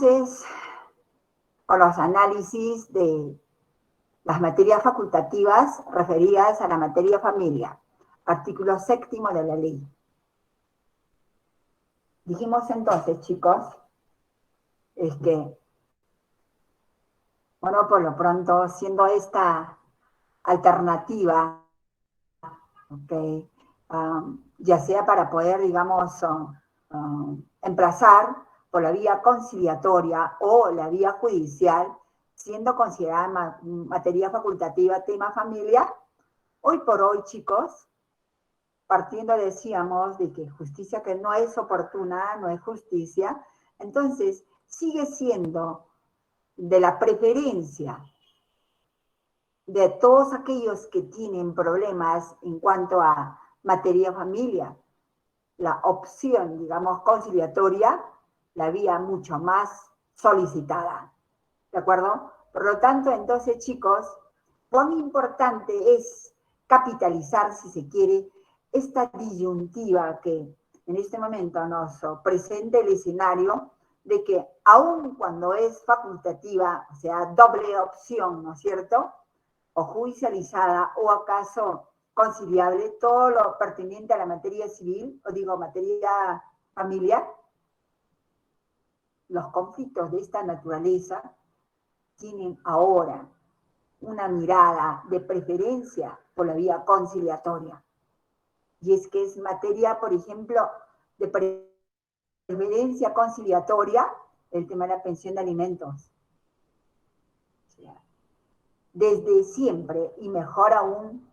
Entonces, con los análisis de las materias facultativas referidas a la materia familia, artículo 7º de la ley. Dijimos entonces, chicos, bueno, por lo pronto, siendo esta alternativa, ¿okay? Ya sea para poder, digamos, emplazar por la vía conciliatoria o la vía judicial, siendo considerada materia facultativa tema familia, hoy por hoy, chicos, partiendo, decíamos, de que justicia que no es oportuna, no es justicia, entonces sigue siendo de la preferencia de todos aquellos que tienen problemas en cuanto a materia familia, la opción, digamos, conciliatoria, la vía mucho más solicitada. ¿De acuerdo? Por lo tanto, entonces, chicos, cuán importante es capitalizar, si se quiere, esta disyuntiva que en este momento nos presenta el escenario de que aun cuando es facultativa, o sea, doble opción, ¿no es cierto?, o judicializada, o acaso conciliable, todo lo pertinente a la materia civil, o digo, materia familiar, los conflictos de esta naturaleza tienen ahora una mirada de preferencia por la vía conciliatoria. Y es que es materia, por ejemplo, de preferencia conciliatoria el tema de la pensión de alimentos. O sea, desde siempre, y mejor aún,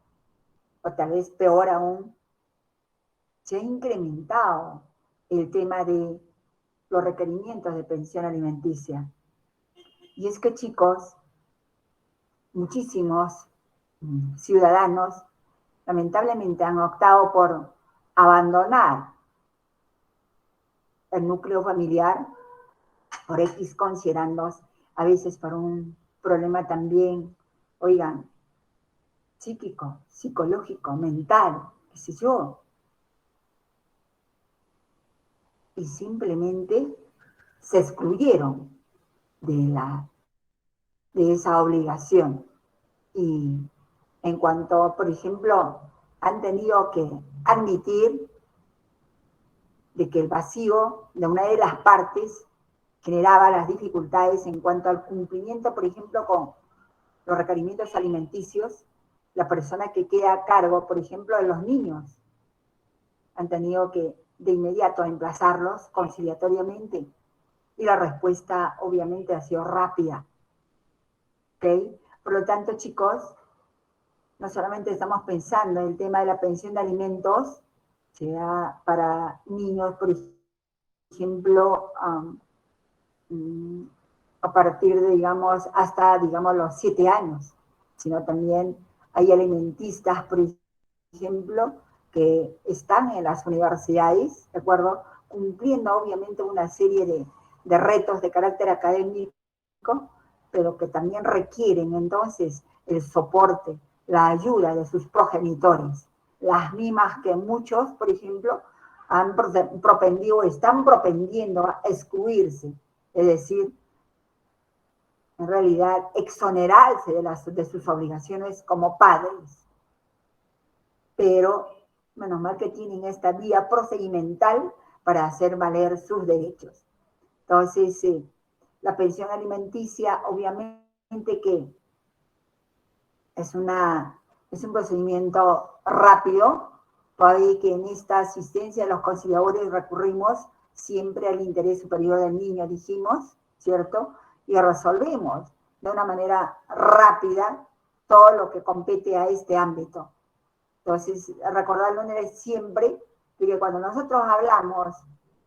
o tal vez peor aún, se ha incrementado el tema de los requerimientos de pensión alimenticia. Y es que, chicos, muchísimos ciudadanos lamentablemente han optado por abandonar el núcleo familiar por X considerandos, a veces por un problema también, oigan, psíquico, psicológico, mental, qué sé yo. Y simplemente se excluyeron de esa obligación. Y en cuanto, por ejemplo, han tenido que admitir de que el vacío de una de las partes generaba las dificultades en cuanto al cumplimiento, por ejemplo, con los requerimientos alimenticios, la persona que queda a cargo, por ejemplo, de los niños, han tenido que de inmediato emplazarlos conciliatoriamente y la respuesta obviamente ha sido rápida. ¿Okay? Por lo tanto, chicos, no solamente estamos pensando en el tema de la pensión de alimentos, sea para niños, por ejemplo, a partir de, digamos, hasta, digamos, los 7 años, sino también hay alimentistas, por ejemplo, que están en las universidades, ¿de acuerdo?, cumpliendo obviamente una serie de retos de carácter académico, pero que también requieren entonces el soporte, la ayuda de sus progenitores, las mismas que muchos, por ejemplo, han propendido, están propendiendo a excluirse, es decir, en realidad exonerarse de sus obligaciones como padres. Pero menos mal que tienen esta vía procedimental para hacer valer sus derechos. Entonces, la pensión alimenticia, obviamente que es un procedimiento rápido, todavía que en esta asistencia los conciliadores recurrimos siempre al interés superior del niño, dijimos, ¿cierto? Y resolvemos de una manera rápida todo lo que compete a este ámbito. Entonces, recordarlo siempre que cuando nosotros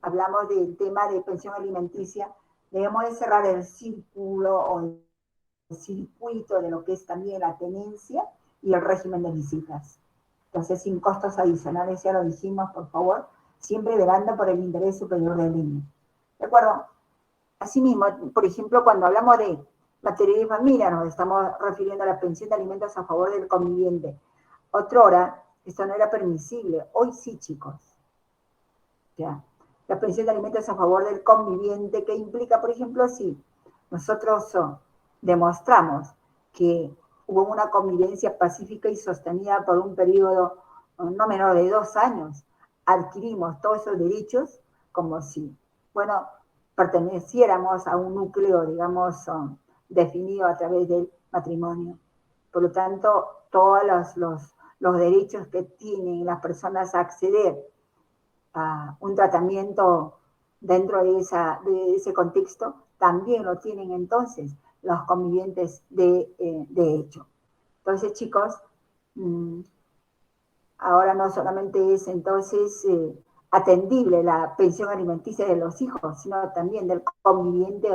hablamos del tema de pensión alimenticia, debemos de cerrar el círculo o el circuito de lo que es también la tenencia y el régimen de visitas. Entonces, sin costos adicionales, ya lo dijimos, por favor, siempre velando por el interés superior del niño. ¿De acuerdo? Asimismo, por ejemplo, cuando hablamos de materia de familia, nos estamos refiriendo a la pensión de alimentos a favor del conviviente. Otrora, esto no era permisible. Hoy sí, chicos. Ya. la pensión de alimentos a favor del conviviente, que implica, por ejemplo, si nosotros demostramos que hubo una convivencia pacífica y sostenida por un periodo no menor de 2 años, adquirimos todos esos derechos como si, bueno, perteneciéramos a un núcleo, digamos, definido a través del matrimonio. Por lo tanto, todos los derechos que tienen las personas a acceder a un tratamiento dentro de ese contexto, también lo tienen entonces los convivientes de hecho. Entonces, chicos, ahora no solamente es entonces atendible la pensión alimenticia de los hijos, sino también del conviviente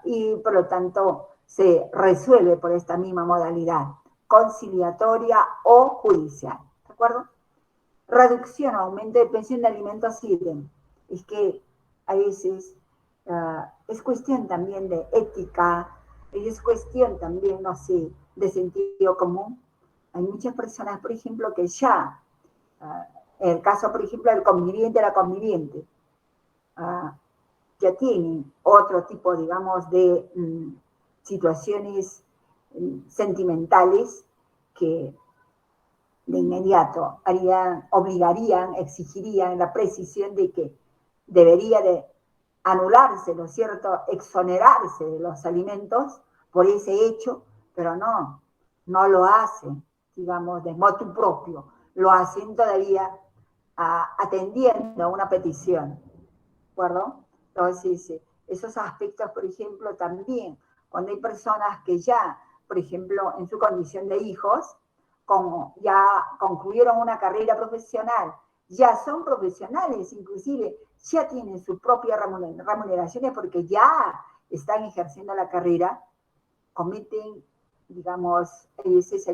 y por lo tanto se resuelve por esta misma modalidad, conciliatoria o judicial, ¿de acuerdo? Reducción o aumento de pensión de alimentos sirven. Es que a veces es cuestión también de ética, es cuestión también, no sé, de sentido común. Hay muchas personas, por ejemplo, que ya, en el caso, por ejemplo, del conviviente, la conviviente, ya tienen otro tipo, digamos, de situaciones sentimentales que de inmediato obligarían, exigirían la precisión de que debería de anularse, ¿no es cierto?, exonerarse de los alimentos por ese hecho, pero no lo hacen, digamos, de motu propio, lo hacen todavía atendiendo a una petición, ¿de acuerdo? Entonces, esos aspectos, por ejemplo, también, cuando hay personas que ya, por ejemplo, en su condición de hijos, como ya concluyeron una carrera profesional, ya son profesionales, inclusive ya tienen su propia remuneraciones porque ya están ejerciendo la carrera, cometen, digamos, esa es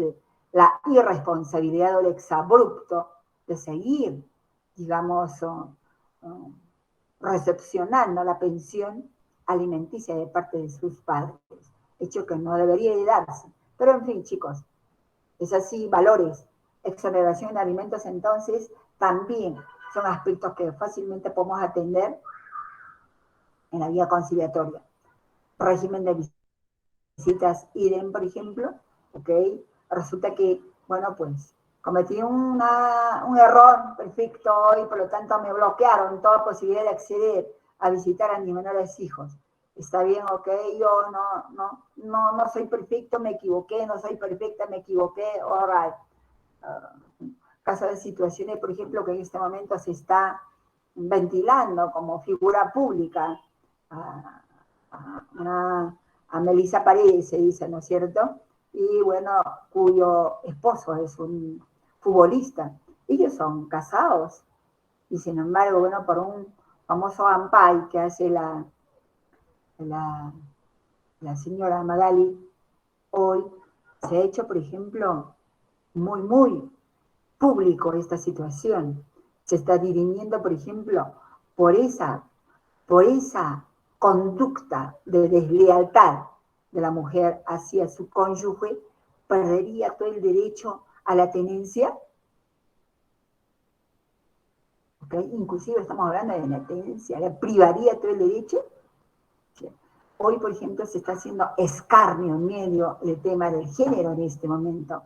la irresponsabilidad o el exabrupto de seguir, digamos, recepcionando la pensión alimenticia de parte de sus padres, hecho que no debería de darse. Pero en fin, chicos, es así, valores, exoneración de alimentos, entonces, también son aspectos que fácilmente podemos atender en la vía conciliatoria. Régimen de visitas idem, por ejemplo, ¿ok? Resulta que, bueno, pues, cometí un error perfecto y por lo tanto me bloquearon toda posibilidad de acceder a visitar a mis menores hijos. Está bien, ok, yo no soy perfecto, me equivoqué, no soy perfecta, me equivoqué, all right. Caso de situaciones, por ejemplo, que en este momento se está ventilando como figura pública a Melissa Paredes, se dice, ¿no es cierto? Y bueno, cuyo esposo es un futbolista. Ellos son casados. Y sin embargo, bueno, por un famoso ampay que hace la señora Magali hoy, se ha hecho, por ejemplo, muy público esta situación. Se está dirimiendo, por ejemplo, por esa conducta de deslealtad de la mujer hacia su cónyuge, perdería todo el derecho a la tenencia. ¿Okay? Inclusive estamos hablando de la tenencia, ¿le privaría todo el derecho? Hoy, por ejemplo, se está haciendo escarnio en medio del tema del género en este momento.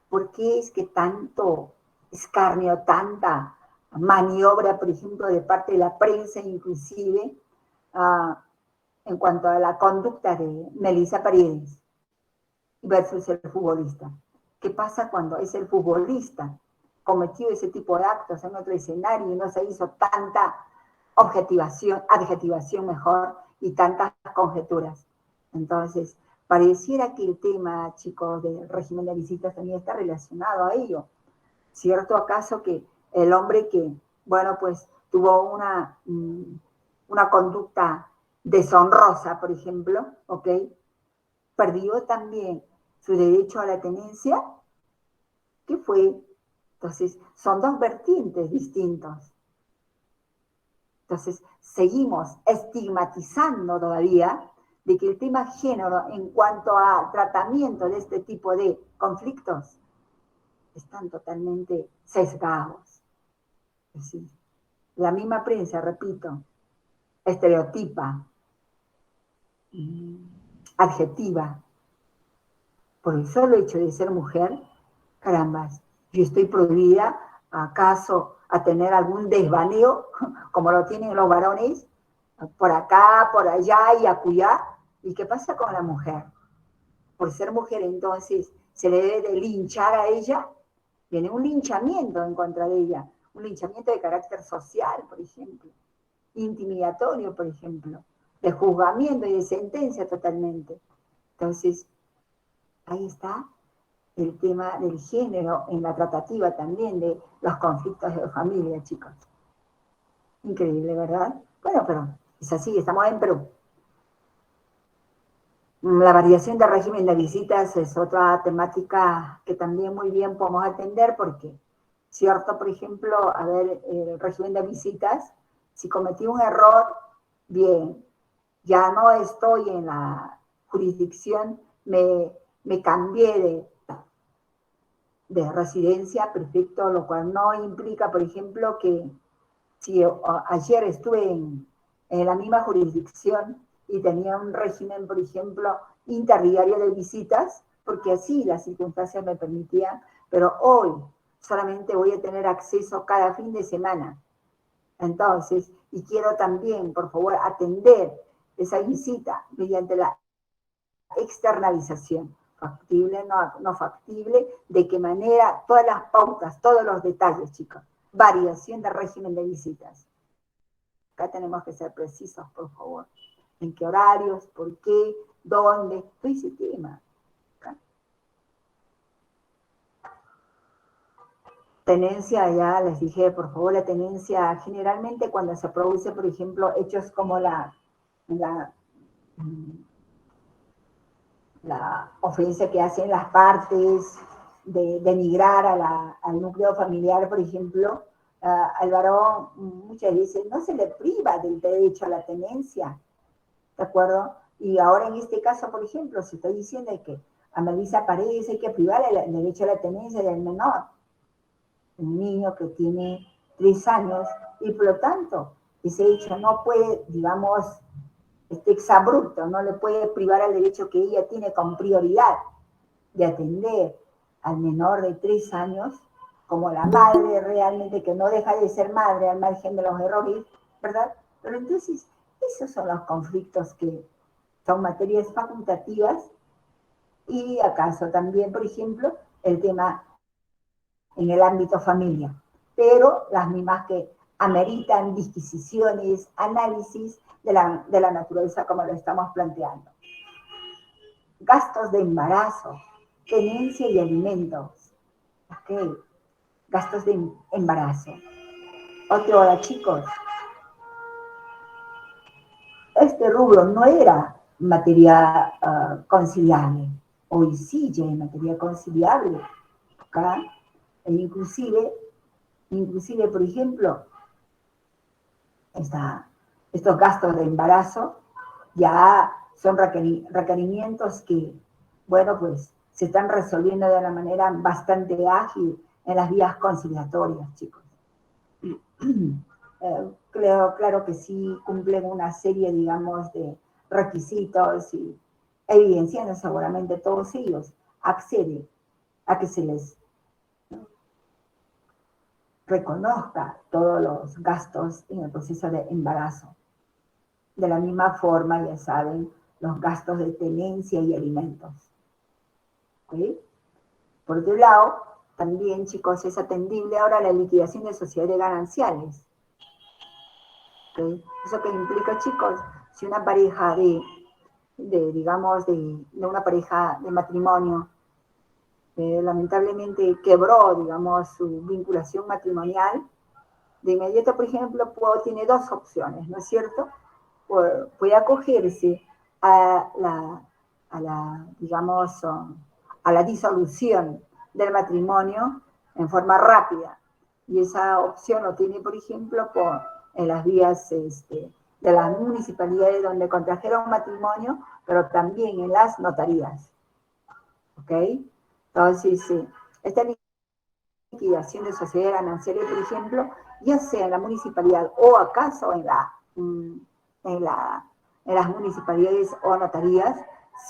¿Por qué es que tanto escarnio, tanta maniobra, por ejemplo, de parte de la prensa inclusive, en cuanto a la conducta de Melissa Paredes versus el futbolista? ¿Qué pasa cuando es el futbolista cometió ese tipo de actos en otro escenario y no se hizo tanta adjetivación mejor, y tantas conjeturas? Entonces, pareciera que el tema, chicos, del régimen de visitas también está relacionado a ello. ¿Cierto acaso que el hombre que, bueno, pues tuvo una conducta deshonrosa, por ejemplo, ¿ok?, perdió también su derecho a la tenencia? ¿Qué fue? Entonces, son dos vertientes distintos. Entonces, seguimos estigmatizando todavía de que el tema género en cuanto a tratamiento de este tipo de conflictos están totalmente sesgados. Es decir, la misma prensa, repito, estereotipa, adjetiva, por el solo hecho de ser mujer, carambas, yo estoy prohibida, acaso, a tener algún desvaneo, como lo tienen los varones, por acá, por allá y acullá. ¿Y qué pasa con la mujer? Por ser mujer, entonces, se le debe de linchar a ella. Viene un linchamiento en contra de ella, un linchamiento de carácter social, por ejemplo, intimidatorio, por ejemplo, de juzgamiento y de sentencia totalmente. Entonces, ahí está el tema del género en la tratativa también de los conflictos de familia, chicos. Increíble, ¿verdad? Bueno, pero es así, estamos en Perú. La variación de régimen de visitas es otra temática que también muy bien podemos atender porque, cierto, por ejemplo, a ver, el régimen de visitas, si cometí un error, bien, ya no estoy en la jurisdicción, me cambié de residencia, perfecto, lo cual no implica, por ejemplo, que si ayer estuve en la misma jurisdicción y tenía un régimen, por ejemplo, interdiario de visitas, porque así las circunstancias me permitían, pero hoy solamente voy a tener acceso cada fin de semana. Entonces, y quiero también, por favor, atender esa visita mediante la externalización. Factible, no factible, de qué manera, todas las pautas, todos los detalles, chicos. Variación de régimen de visitas. Acá tenemos que ser precisos, por favor. ¿En qué horarios? ¿Por qué? ¿Dónde? Todo ese tema. ¿Okay? Tenencia, ya les dije, por favor, la tenencia, generalmente cuando se produce, por ejemplo, hechos como la ofensa que hacen las partes, de denigrar al núcleo familiar, por ejemplo, al varón muchas veces no se le priva del derecho a la tenencia, ¿de acuerdo? Y ahora en este caso, por ejemplo, se está diciendo que a Melissa Paredes hay que privarle el derecho a la tenencia del menor, un niño que tiene 3 años, y por lo tanto, ese hecho no puede, digamos, este exabrupto, no le puede privar el derecho que ella tiene con prioridad de atender al menor de 3 años, como la madre realmente que no deja de ser madre al margen de los errores, ¿verdad? Pero entonces, esos son los conflictos que son materias facultativas y acaso también, por ejemplo, el tema en el ámbito familia, pero las mismas que ameritan disquisiciones, análisis de la naturaleza como lo estamos planteando. Gastos de embarazo, tenencia y alimentos. Ok, gastos de embarazo. Ok, ahora chicos, este rubro no era materia conciliable. Hoy sí ya es materia conciliable. Acá, e inclusive, por ejemplo, estos gastos de embarazo ya son requerimientos que, bueno, pues se están resolviendo de una manera bastante ágil en las vías conciliatorias, chicos. Claro que sí cumplen una serie, digamos, de requisitos y evidenciando seguramente todos ellos acceden a que se les reconozca todos los gastos en el proceso de embarazo. De la misma forma, ya saben, los gastos de tenencia y alimentos. ¿Okay? Por otro lado, también, chicos, es atendible ahora la liquidación de sociedades gananciales. ¿Okay? ¿Eso qué implica, chicos? Si una pareja digamos, de una pareja de matrimonio lamentablemente quebró, digamos, su vinculación matrimonial, de inmediato, por ejemplo, tiene 2 opciones, ¿no es cierto? Puede acogerse digamos, a la disolución del matrimonio en forma rápida. Y esa opción lo tiene, por ejemplo, en las vías de las municipalidades donde contrajeron matrimonio, pero también en las notarías. ¿Ok? Entonces, esta liquidación de sociedades gananciales, por ejemplo, ya sea en la municipalidad o acaso en las municipalidades o notarías,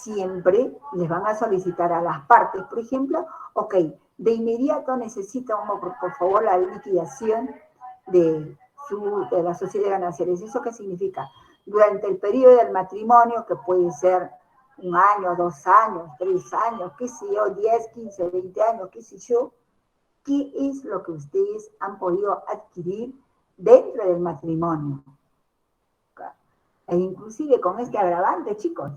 siempre les van a solicitar a las partes, por ejemplo, ok, de inmediato necesitamos, por favor, la liquidación de la sociedad de gananciales. ¿Eso qué significa? Durante el periodo del matrimonio, que puede ser 1 año, 2 años, 3 años, qué sé yo, 10, 15, 20 años, qué sé yo, ¿qué es lo que ustedes han podido adquirir dentro del matrimonio? E inclusive con este agravante, chicos,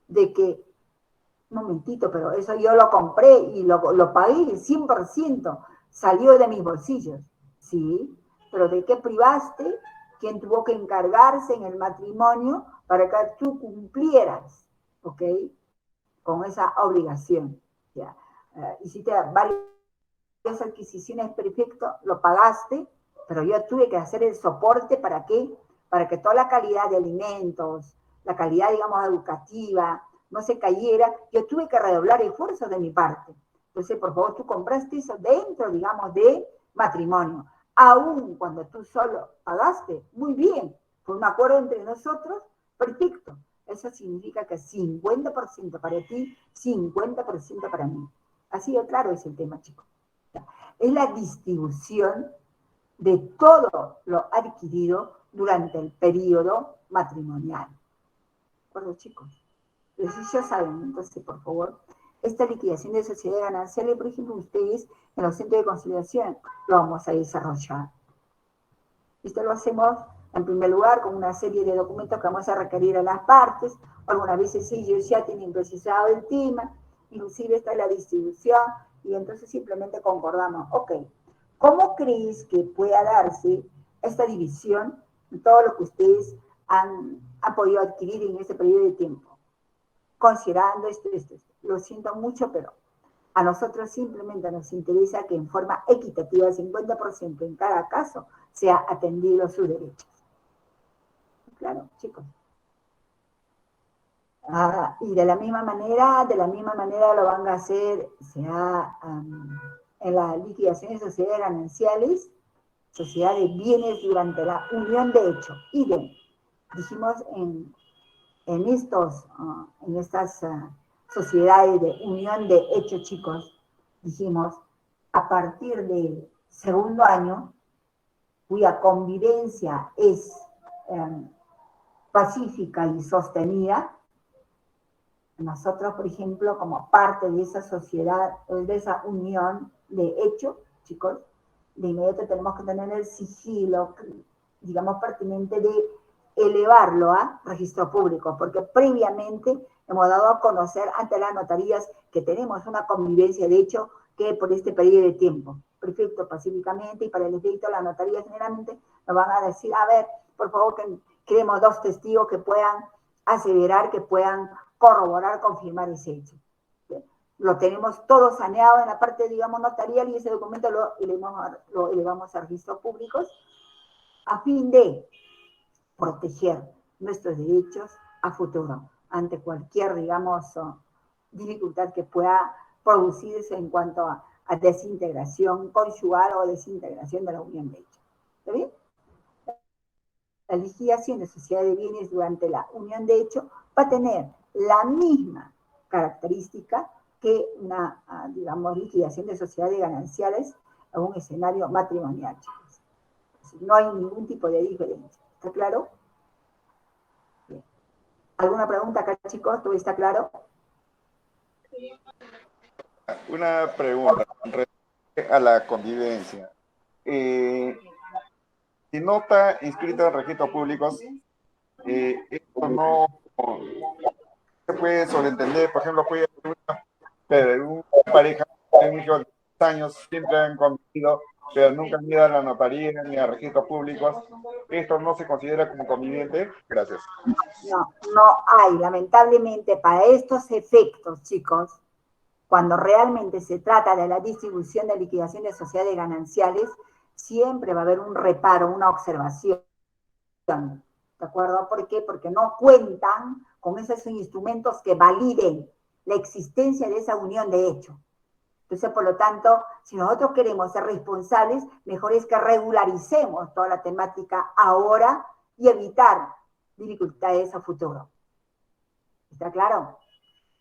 de que, un momentito, pero eso yo lo compré y lo pagué 100%, salió de mis bolsillos, ¿sí? Pero ¿de qué privaste? ¿Quién tuvo que encargarse en el matrimonio para que tú cumplieras, ¿ok? Con esa obligación, ¿ya? Hiciste varias adquisiciones, perfecto, lo pagaste, pero yo tuve que hacer el soporte, ¿para qué? Para que toda la calidad de alimentos, la calidad, digamos, educativa, no se cayera. Yo tuve que redoblar esfuerzos de mi parte. Entonces, por favor, tú compraste eso dentro, digamos, de matrimonio. Aún cuando tú solo pagaste, muy bien, fue un acuerdo entre nosotros, perfecto. Eso significa que 50% para ti, 50% para mí. Así de claro es el tema, chicos. Es la distribución de todo lo adquirido durante el periodo matrimonial. ¿De acuerdo, chicos? Entonces ya saben, entonces, por favor, esta liquidación de sociedad ganancial, por ejemplo, ustedes en los centros de conciliación lo vamos a desarrollar. Esto lo hacemos, en primer lugar, con una serie de documentos que vamos a requerir a las partes. Algunas veces ellos ya tienen precisado el tema, inclusive está la distribución, y entonces simplemente concordamos, ok, ¿cómo crees que pueda darse esta división de todo lo que ustedes han podido adquirir en este periodo de tiempo? Considerando esto. Lo siento mucho, pero a nosotros simplemente nos interesa que en forma equitativa, 50% en cada caso, sea atendido sus derechos. Claro, chicos. Y de la misma manera lo van a hacer, sea en la liquidación de sociedades gananciales, sociedad de bienes durante la unión de hecho. Idem, dijimos en estas sociedades de unión de hecho, chicos, dijimos, a partir del segundo año, cuya convivencia es pacífica y sostenida, nosotros, por ejemplo, como parte de esa sociedad, de esa unión de hecho, chicos, de inmediato tenemos que tener el sigilo, digamos, pertinente de elevarlo a registro público, porque previamente hemos dado a conocer ante las notarías que tenemos una convivencia de hecho que por este periodo de tiempo, perfecto, pacíficamente, y para el efecto las notarías generalmente nos van a decir, a ver, por favor, que queremos 2 testigos que puedan aseverar, que puedan corroborar, confirmar ese hecho. Lo tenemos todo saneado en la parte, digamos, notarial, y ese documento lo elevamos a registros públicos a fin de proteger nuestros derechos a futuro ante cualquier, digamos, dificultad que pueda producirse en cuanto a desintegración conyugal o desintegración de la unión de hecho. ¿Está bien? La liquidación de sociedad de bienes durante la unión de hecho va a tener la misma característica que una, digamos, liquidación de sociedades gananciales en un escenario matrimonial, chicos. No hay ningún tipo de diferencia. ¿Está claro? Bien. ¿Alguna pregunta acá, chicos? ¿Todo está claro? Una pregunta respecto a la convivencia. Si no está inscrito en registros públicos, esto no se puede sobreentender. Por ejemplo, puede haber una pareja de un hijo de 10 años, siempre han convivido, pero nunca han ido a la notaría ni a registros públicos. ¿Esto no se considera como conviviente? Gracias. No hay, lamentablemente, para estos efectos, chicos, cuando realmente se trata de la distribución de liquidación de sociedades gananciales, siempre va a haber un reparo, una observación. ¿De acuerdo? ¿Por qué? Porque no cuentan con esos instrumentos que validen la existencia de esa unión de hecho. Entonces, por lo tanto, si nosotros queremos ser responsables, mejor es que regularicemos toda la temática ahora y evitar dificultades a futuro. ¿Está claro?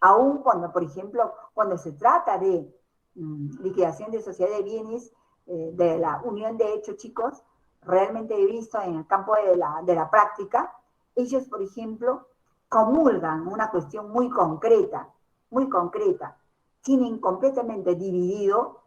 Aún cuando, por ejemplo, cuando se trata de liquidación de sociedad de bienes, de la unión de hechos, chicos, realmente he visto en el campo de la práctica, ellos, por ejemplo, comulgan una cuestión muy concreta, tienen completamente dividido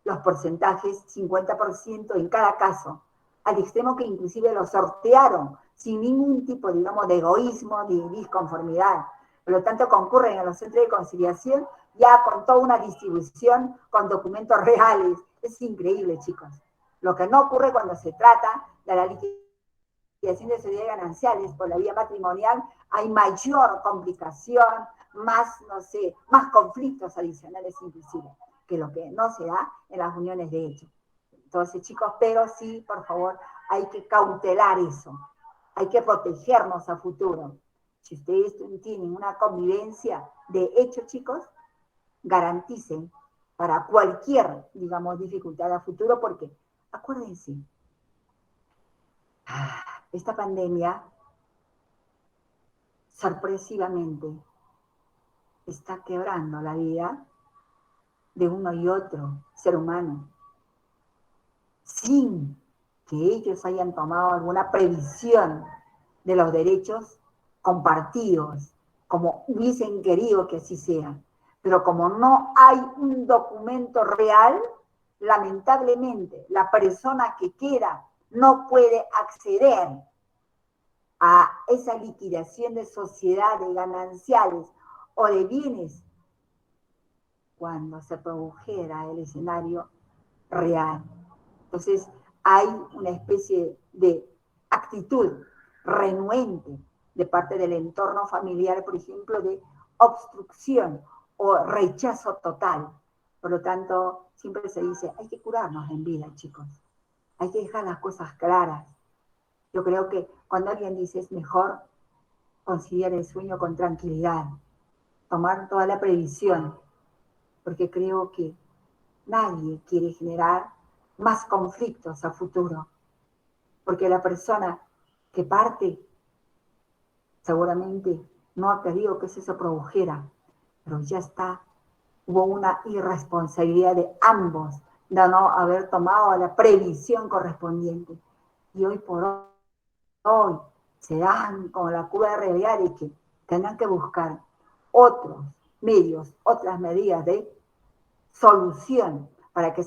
los porcentajes, 50% en cada caso, al extremo que inclusive lo sortearon sin ningún tipo, digamos, de egoísmo ni disconformidad. Por lo tanto, concurren a los centros de conciliación ya con toda una distribución con documentos reales. Es increíble, chicos. Lo que no ocurre cuando se trata de la liquidación de sociedades gananciales por la vía matrimonial, hay mayor complicación, más, no sé, más conflictos adicionales inclusive, que lo que no se da en las uniones de hecho. Entonces, chicos, pero sí, por favor, hay que cautelar eso. Hay que protegernos a futuro. Si ustedes tienen una convivencia de hecho, chicos, garanticen para cualquier, digamos, dificultad a futuro, porque acuérdense, esta pandemia sorpresivamente está quebrando la vida de uno y otro ser humano, sin que ellos hayan tomado alguna previsión de los derechos compartidos, como hubiesen querido que así sea. Pero como no hay un documento real, lamentablemente la persona que quiera no puede acceder a esa liquidación de sociedades gananciales o de bienes cuando se produjera el escenario real. Entonces, hay una especie de actitud renuente de parte del entorno familiar, por ejemplo, de obstrucción o rechazo total. Por lo tanto, siempre se dice, hay que curarnos en vida, chicos. Hay que dejar las cosas claras. Yo creo que cuando alguien dice es mejor conciliar el sueño con tranquilidad, tomar toda la previsión, porque creo que nadie quiere generar más conflictos a futuro, porque la persona que parte seguramente no ha querido que eso se produjera, pero ya está, hubo una irresponsabilidad de ambos de no haber tomado la previsión correspondiente. Y hoy por hoy se dan con la cruda realidad de que tendrán que buscar otros medios, otras medidas de solución para que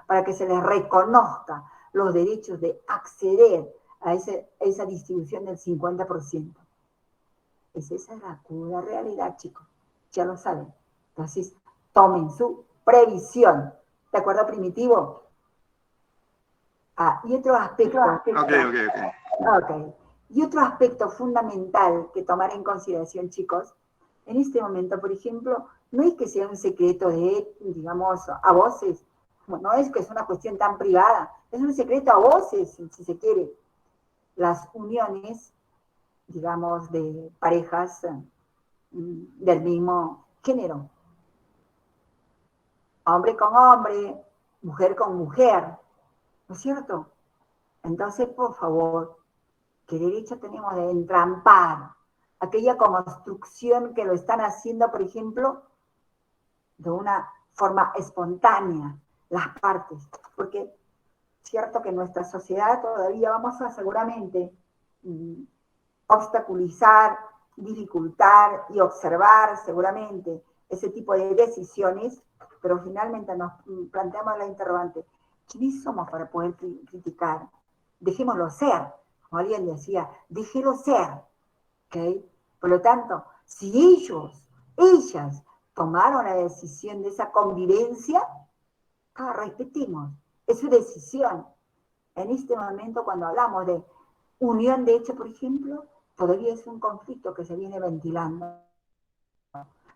para que se les reconozca los derechos de acceder a esa distribución del 50%. Esa es la cruda realidad, chicos. Ya lo saben. Entonces, tomen su previsión. ¿De acuerdo, Primitivo? Y otro aspecto. Ok. Y otro aspecto fundamental que tomar en consideración, chicos, en este momento, por ejemplo, no es que sea un secreto de, digamos, a voces, no es que es una cuestión tan privada, es un secreto a voces, si se quiere. Las uniones, digamos, de parejas del mismo género. Hombre con hombre, mujer con mujer, ¿no es cierto? Entonces, por favor, ¿qué derecho tenemos de entrampar aquella construcción que lo están haciendo, por ejemplo, de una forma espontánea, las partes? Porque es cierto que en nuestra sociedad todavía vamos a seguramente obstaculizar, dificultar y observar seguramente ese tipo de decisiones, pero finalmente nos planteamos la interrogante, ¿quiénes somos para poder criticar? Dejémoslo ser, como alguien decía, déjelo ser, ¿ok? Por lo tanto, si ellas tomaron la decisión de esa convivencia, respetemos, es su decisión. En este momento, cuando hablamos de unión de hecho, por ejemplo, todavía es un conflicto que se viene ventilando.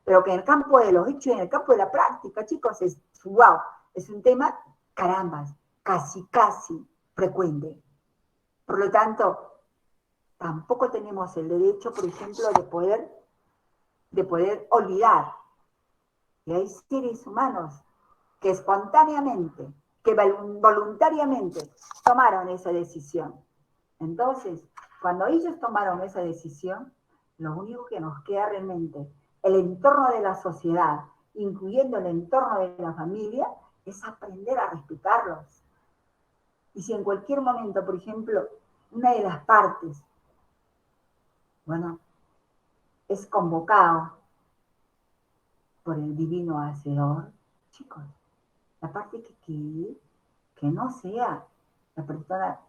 Pero que en el campo de los hechos, en el campo de la práctica, chicos, es wow, es un tema, carambas, casi frecuente. Por lo tanto, tampoco tenemos el derecho, por ejemplo, de poder olvidar Y hay seres humanos que espontáneamente, que voluntariamente tomaron esa decisión. Entonces, cuando ellos tomaron esa decisión, lo único que nos queda realmente, el entorno de la sociedad, incluyendo el entorno de la familia, es aprender a respetarlos. Y si en cualquier momento, por ejemplo, una de las partes, bueno, es convocado por el divino hacedor, chicos, la parte que no sea la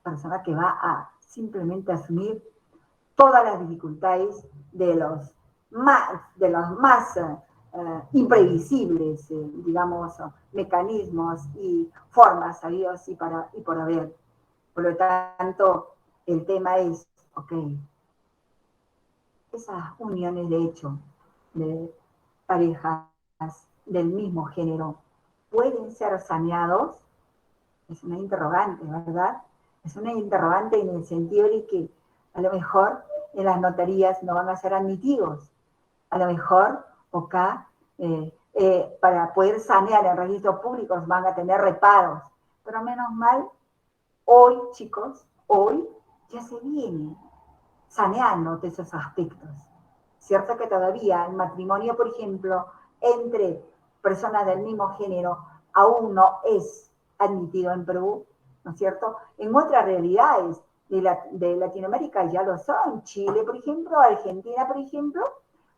persona que va a simplemente asumir todas las dificultades de los más imprevisibles, digamos, mecanismos y formas sabidos y por haber. Por lo tanto, el tema es, ok, esas uniones de hecho de parejas del mismo género pueden ser saneados. Es una interrogante, ¿verdad? Es una interrogante en el sentido de que a lo mejor en las notarías no van a ser admitidos. A lo mejor acá, para poder sanear en registros públicos van a tener reparos. Pero menos mal, hoy, chicos, hoy ya se viene saneando de esos aspectos. Cierto que todavía el matrimonio, por ejemplo, entre personas del mismo género aún no es admitido en Perú, ¿no es cierto? En otras realidades de Latinoamérica ya lo son. Chile, por ejemplo, Argentina, por ejemplo,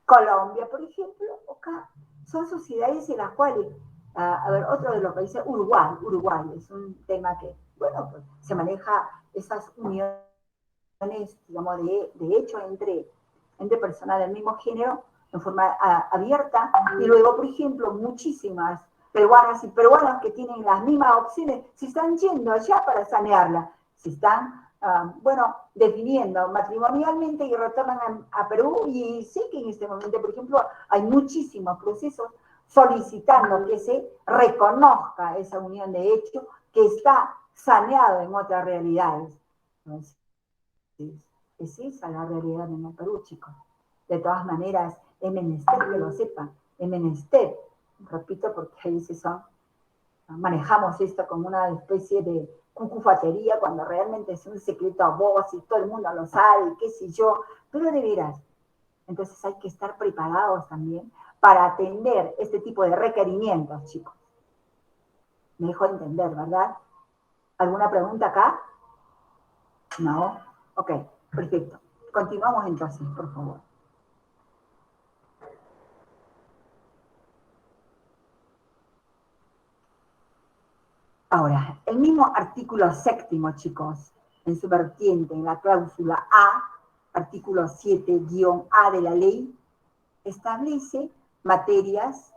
Colombia, por ejemplo, acá son sociedades en las cuales, a ver, otro de los países, Uruguay es un tema que, bueno, pues se maneja esas uniones, digamos, de hecho entre personas del mismo género en forma abierta, y luego, por ejemplo, muchísimas peruanas y peruanos que tienen las mismas opciones se están yendo allá para sanearla, se están, bueno, definiendo matrimonialmente y retornan a Perú, y sé que en este momento, por ejemplo, hay muchísimos procesos solicitando que se reconozca esa unión de hecho que está saneado en otras realidades. Entonces, es esa la realidad en el Perú, chicos. De todas maneras, es menester que lo sepan, es menester, repito, porque a veces manejamos esto como una especie de cucufatería, cuando realmente es un secreto a voz y todo el mundo lo sabe, qué sé yo, pero de veras. Entonces hay que estar preparados también para atender este tipo de requerimientos, chicos. Me dejo entender, ¿verdad? ¿Alguna pregunta acá? No. Ok, perfecto. Continuamos entonces, por favor. Ahora, el mismo artículo 7, chicos, en su vertiente, en la cláusula A, artículo 7-A de la ley, establece materias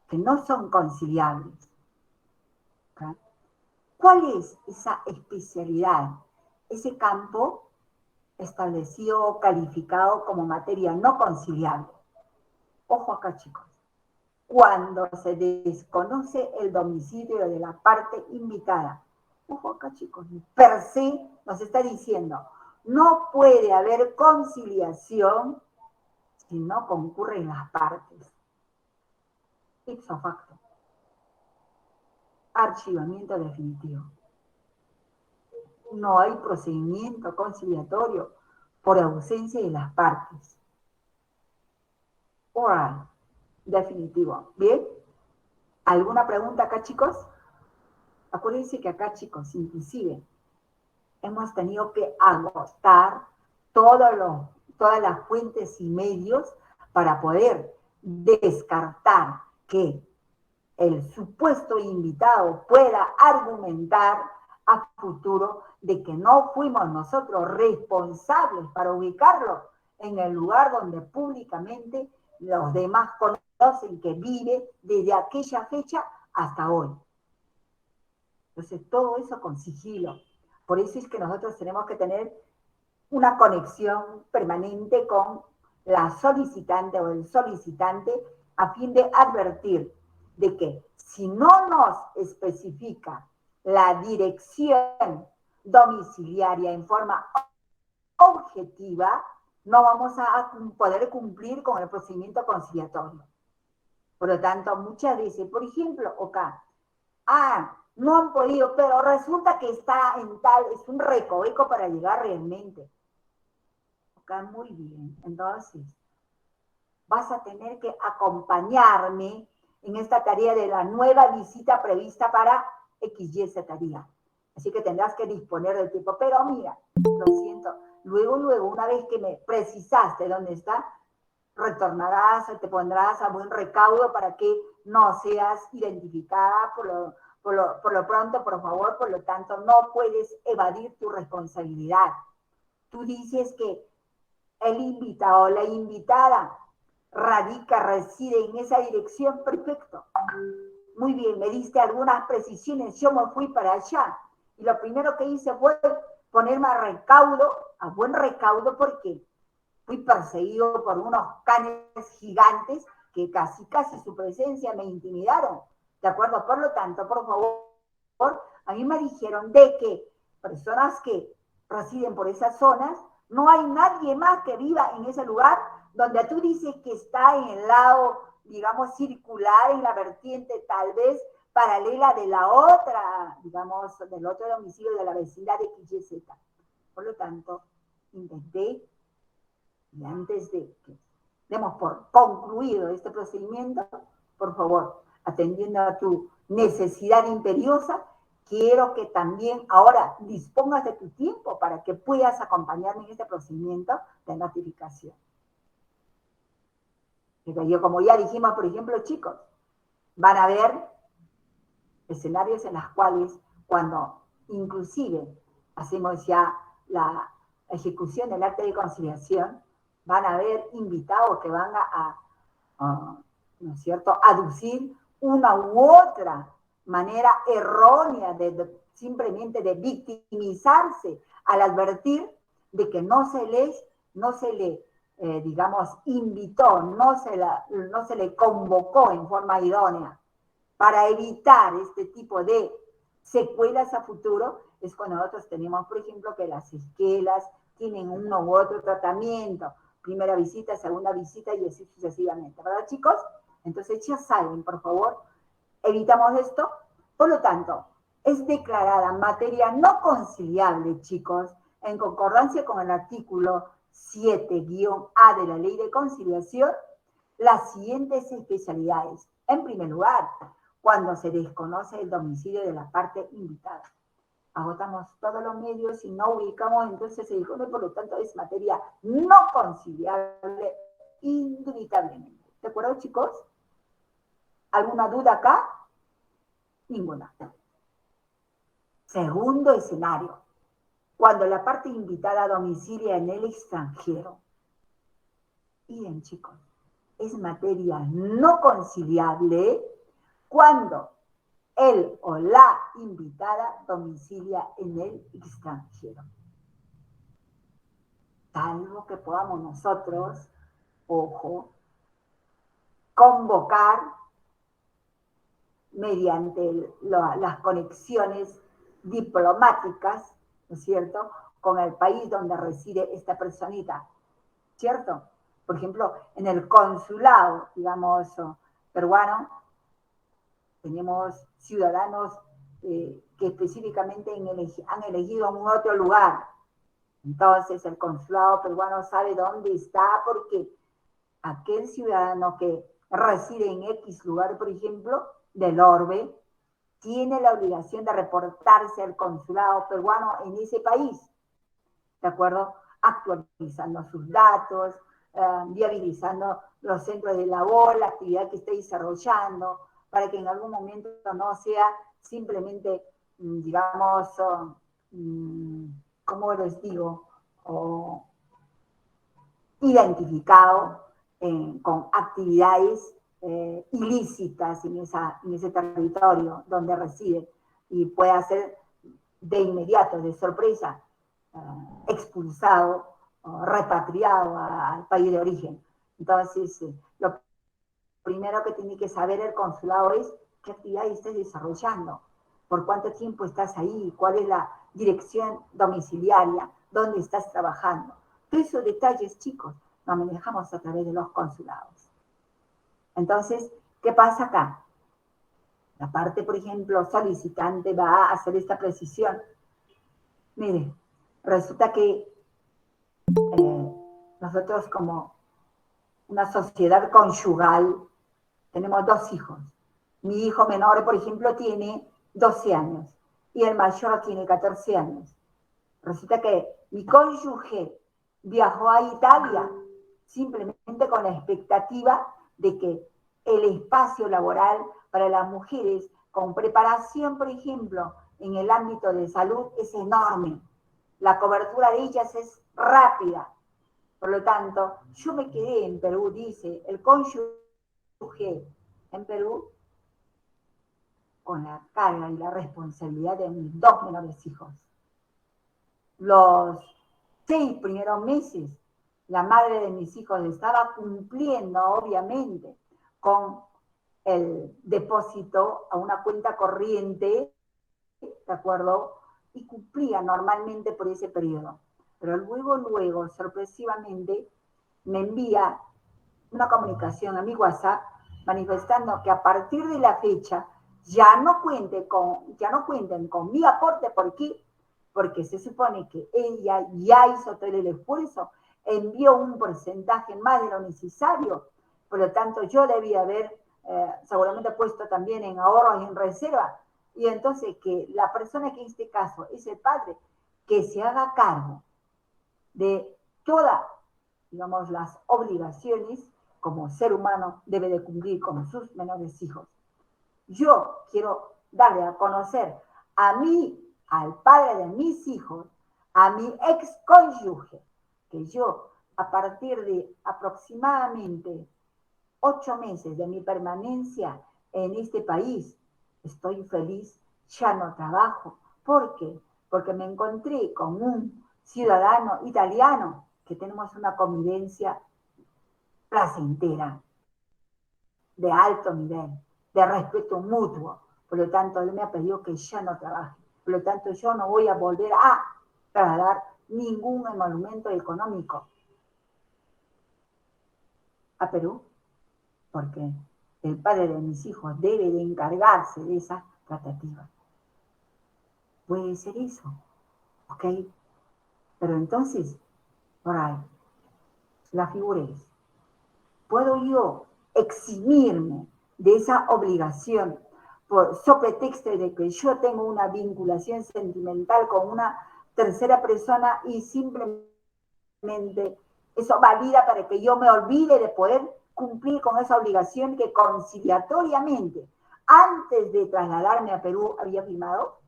que no son conciliables. ¿Okay? ¿Cuál es esa especialidad? Ese campo establecido, calificado como materia no conciliable. Ojo acá, chicos. Cuando se desconoce el domicilio de la parte invitada. Ojo acá, chicos. Per se nos está diciendo, no puede haber conciliación si no concurren las partes. Ipso facto. Archivamiento definitivo. No hay procedimiento conciliatorio por ausencia de las partes. Oral. Definitivo. ¿Bien? ¿Alguna pregunta acá, chicos? Acuérdense que acá, chicos, inclusive hemos tenido que agotar todas las fuentes y medios para poder descartar que el supuesto invitado pueda argumentar a futuro de que no fuimos nosotros responsables para ubicarlo en el lugar donde públicamente los demás conocen que vive desde aquella fecha hasta hoy. Entonces, todo eso con sigilo. Por eso es que nosotros tenemos que tener una conexión permanente con la solicitante o el solicitante a fin de advertir de que si no nos especifica la dirección domiciliaria en forma objetiva, no vamos a poder cumplir con el procedimiento conciliatorio. Por lo tanto, muchas veces, por ejemplo, acá, no han podido, pero resulta que está en tal, es un recoveco para llegar realmente. Acá, muy bien. Entonces, vas a tener que acompañarme en esta tarea de la nueva visita prevista para XY tarea. Así que tendrás que disponer del tiempo. Pero mira, lo siento, luego, una vez que me precisaste dónde está, retornarás, te pondrás a buen recaudo para que no seas identificada por lo pronto, por favor, por lo tanto, no puedes evadir tu responsabilidad. Tú dices que el invitado o la invitada reside en esa dirección, perfecto. Muy bien, me diste algunas precisiones, yo me fui para allá. Y lo primero que hice fue ponerme a buen recaudo, porque fui perseguido por unos canes gigantes que casi su presencia me intimidaron. ¿De acuerdo? Por lo tanto, por favor, a mí me dijeron de que personas que residen por esas zonas, no hay nadie más que viva en ese lugar donde tú dices que está en el lado, digamos, circular, en la vertiente tal vez paralela de la otra, digamos, del otro domicilio de la vecindad de XYZ. Por lo tanto, intenté, y antes de que demos por concluido este procedimiento, por favor, atendiendo a tu necesidad imperiosa, quiero que también ahora dispongas de tu tiempo para que puedas acompañarme en este procedimiento de notificación. Pero yo, como ya dijimos, por ejemplo, chicos, van a haber escenarios en los cuales, cuando inclusive hacemos ya la ejecución del acta de conciliación, van a haber invitados que van ¿no es cierto?, aducir una u otra manera errónea simplemente de victimizarse al advertir de que no se le digamos, invitó, no se le convocó en forma idónea. Para evitar este tipo de secuelas a futuro, es cuando nosotros tenemos, por ejemplo, que las esquelas tienen uno u otro tratamiento, primera visita, segunda visita y así sucesivamente, ¿verdad, chicos? Entonces ya saben, por favor, evitamos esto. Por lo tanto, es declarada materia no conciliable, chicos, en concordancia con el artículo 7-A de la Ley de Conciliación, las siguientes especialidades. En primer lugar, cuando se desconoce el domicilio de la parte invitada. Agotamos todos los medios y no ubicamos, entonces se dispone, por lo tanto, es materia no conciliable indubitablemente. ¿De acuerdo, chicos? ¿Alguna duda acá? Ninguna. Segundo escenario, cuando la parte invitada domicilia en el extranjero. Bien, chicos, es materia no conciliable cuando él o la invitada domicilia en el extranjero. Salvo que podamos nosotros, ojo, convocar mediante las conexiones diplomáticas, ¿no es cierto?, con el país donde reside esta personita, ¿cierto? Por ejemplo, en el consulado, digamos, peruano, tenemos ciudadanos que específicamente han elegido un otro lugar. Entonces, el consulado peruano sabe dónde está, porque aquel ciudadano que reside en X lugar, por ejemplo, del orbe, tiene la obligación de reportarse al consulado peruano en ese país, ¿de acuerdo? Actualizando sus datos, viabilizando los centros de labor, la actividad que esté desarrollando, para que en algún momento no sea simplemente, digamos, ¿cómo les digo?, identificado con actividades ilícitas en ese territorio donde reside, y pueda ser de inmediato, de sorpresa, expulsado o repatriado al país de origen. Entonces, lo primero que tiene que saber el consulado es qué actividad estás desarrollando, por cuánto tiempo estás ahí, cuál es la dirección domiciliaria, dónde estás trabajando. Todos esos detalles, chicos, lo manejamos a través de los consulados. Entonces, ¿Qué pasa acá? La parte, por ejemplo, solicitante va a hacer esta precisión. Mire, resulta que nosotros como una sociedad conyugal tenemos 2 hijos. Mi hijo menor, por ejemplo, tiene 12 años y el mayor tiene 14 años. Resulta que mi cónyuge viajó a Italia simplemente con la expectativa de que el espacio laboral para las mujeres con preparación, por ejemplo, en el ámbito de salud es enorme. La cobertura de ellas es rápida. Por lo tanto, yo me quedé en Perú, dice el cónyuge en Perú, con la carga y la responsabilidad de mis 2 menores hijos. Los 6 primeros meses, la madre de mis hijos estaba cumpliendo, obviamente, con el depósito a una cuenta corriente, ¿de acuerdo? Y cumplía normalmente por ese periodo. Pero luego, sorpresivamente, me envía una comunicación a mi WhatsApp manifestando que a partir de la fecha ya no cuenten con mi aporte. ¿Por qué? Porque se supone que ella ya hizo todo el esfuerzo, envió un porcentaje más de lo necesario, por lo tanto yo debía haber seguramente puesto también en ahorros y en reserva, y entonces que la persona que en este caso es el padre, que se haga cargo de todas, digamos, las obligaciones como ser humano debe de cumplir con sus menores hijos. Yo quiero darle a conocer a mí, al padre de mis hijos, a mi ex cónyuge, que yo a partir de aproximadamente 8 meses de mi permanencia en este país, estoy feliz, ya no trabajo. ¿Por qué? Porque me encontré con un ciudadano italiano que tenemos una convivencia placentera, de alto nivel, de respeto mutuo. Por lo tanto, él me ha pedido que ya no trabaje. Por lo tanto, yo no voy a volver a trasladar ningún emolumento económico a Perú, porque el padre de mis hijos debe de encargarse de esa tratativa. Puede ser eso, ¿ok? Pero entonces, por ahí, la figura es, ¿puedo yo eximirme de esa obligación por pretexto de que yo tengo una vinculación sentimental con una tercera persona y simplemente eso valida para que yo me olvide de poder cumplir con esa obligación que conciliatoriamente, antes de trasladarme a Perú, había firmado?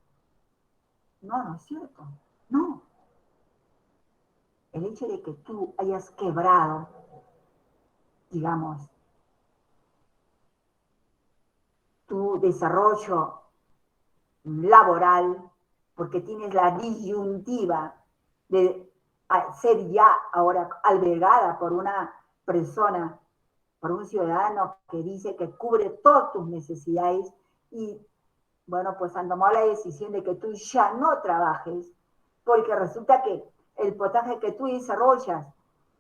No, no es cierto. No. El hecho de que tú hayas quebrado, digamos, tu desarrollo laboral, porque tienes la disyuntiva de ser ya ahora albergada por una persona, por un ciudadano que dice que cubre todas tus necesidades y, bueno, pues han tomado la decisión de que tú ya no trabajes, porque resulta que el potaje que tú desarrollas,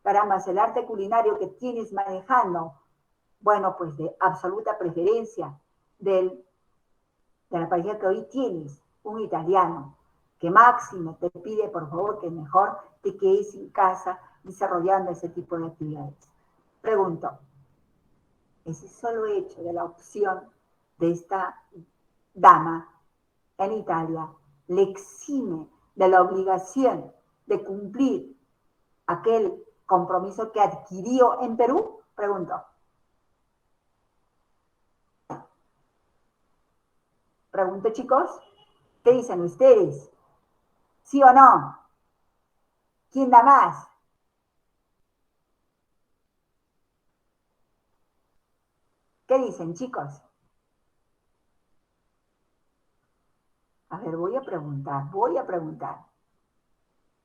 caramba, el arte culinario que tienes manejando, bueno, pues de absoluta preferencia del de la pareja que hoy tienes, un italiano, que máximo te pide por favor que mejor te quedes en casa desarrollando ese tipo de actividades. Pregunto, ese solo hecho de la opción de esta dama en Italia le exime de la obligación de cumplir aquel compromiso que adquirió en Perú? Pregunto. Pregunto, chicos, ¿qué dicen ustedes? ¿Sí o no? ¿Quién da más? ¿Qué dicen, chicos? A ver, voy a preguntar.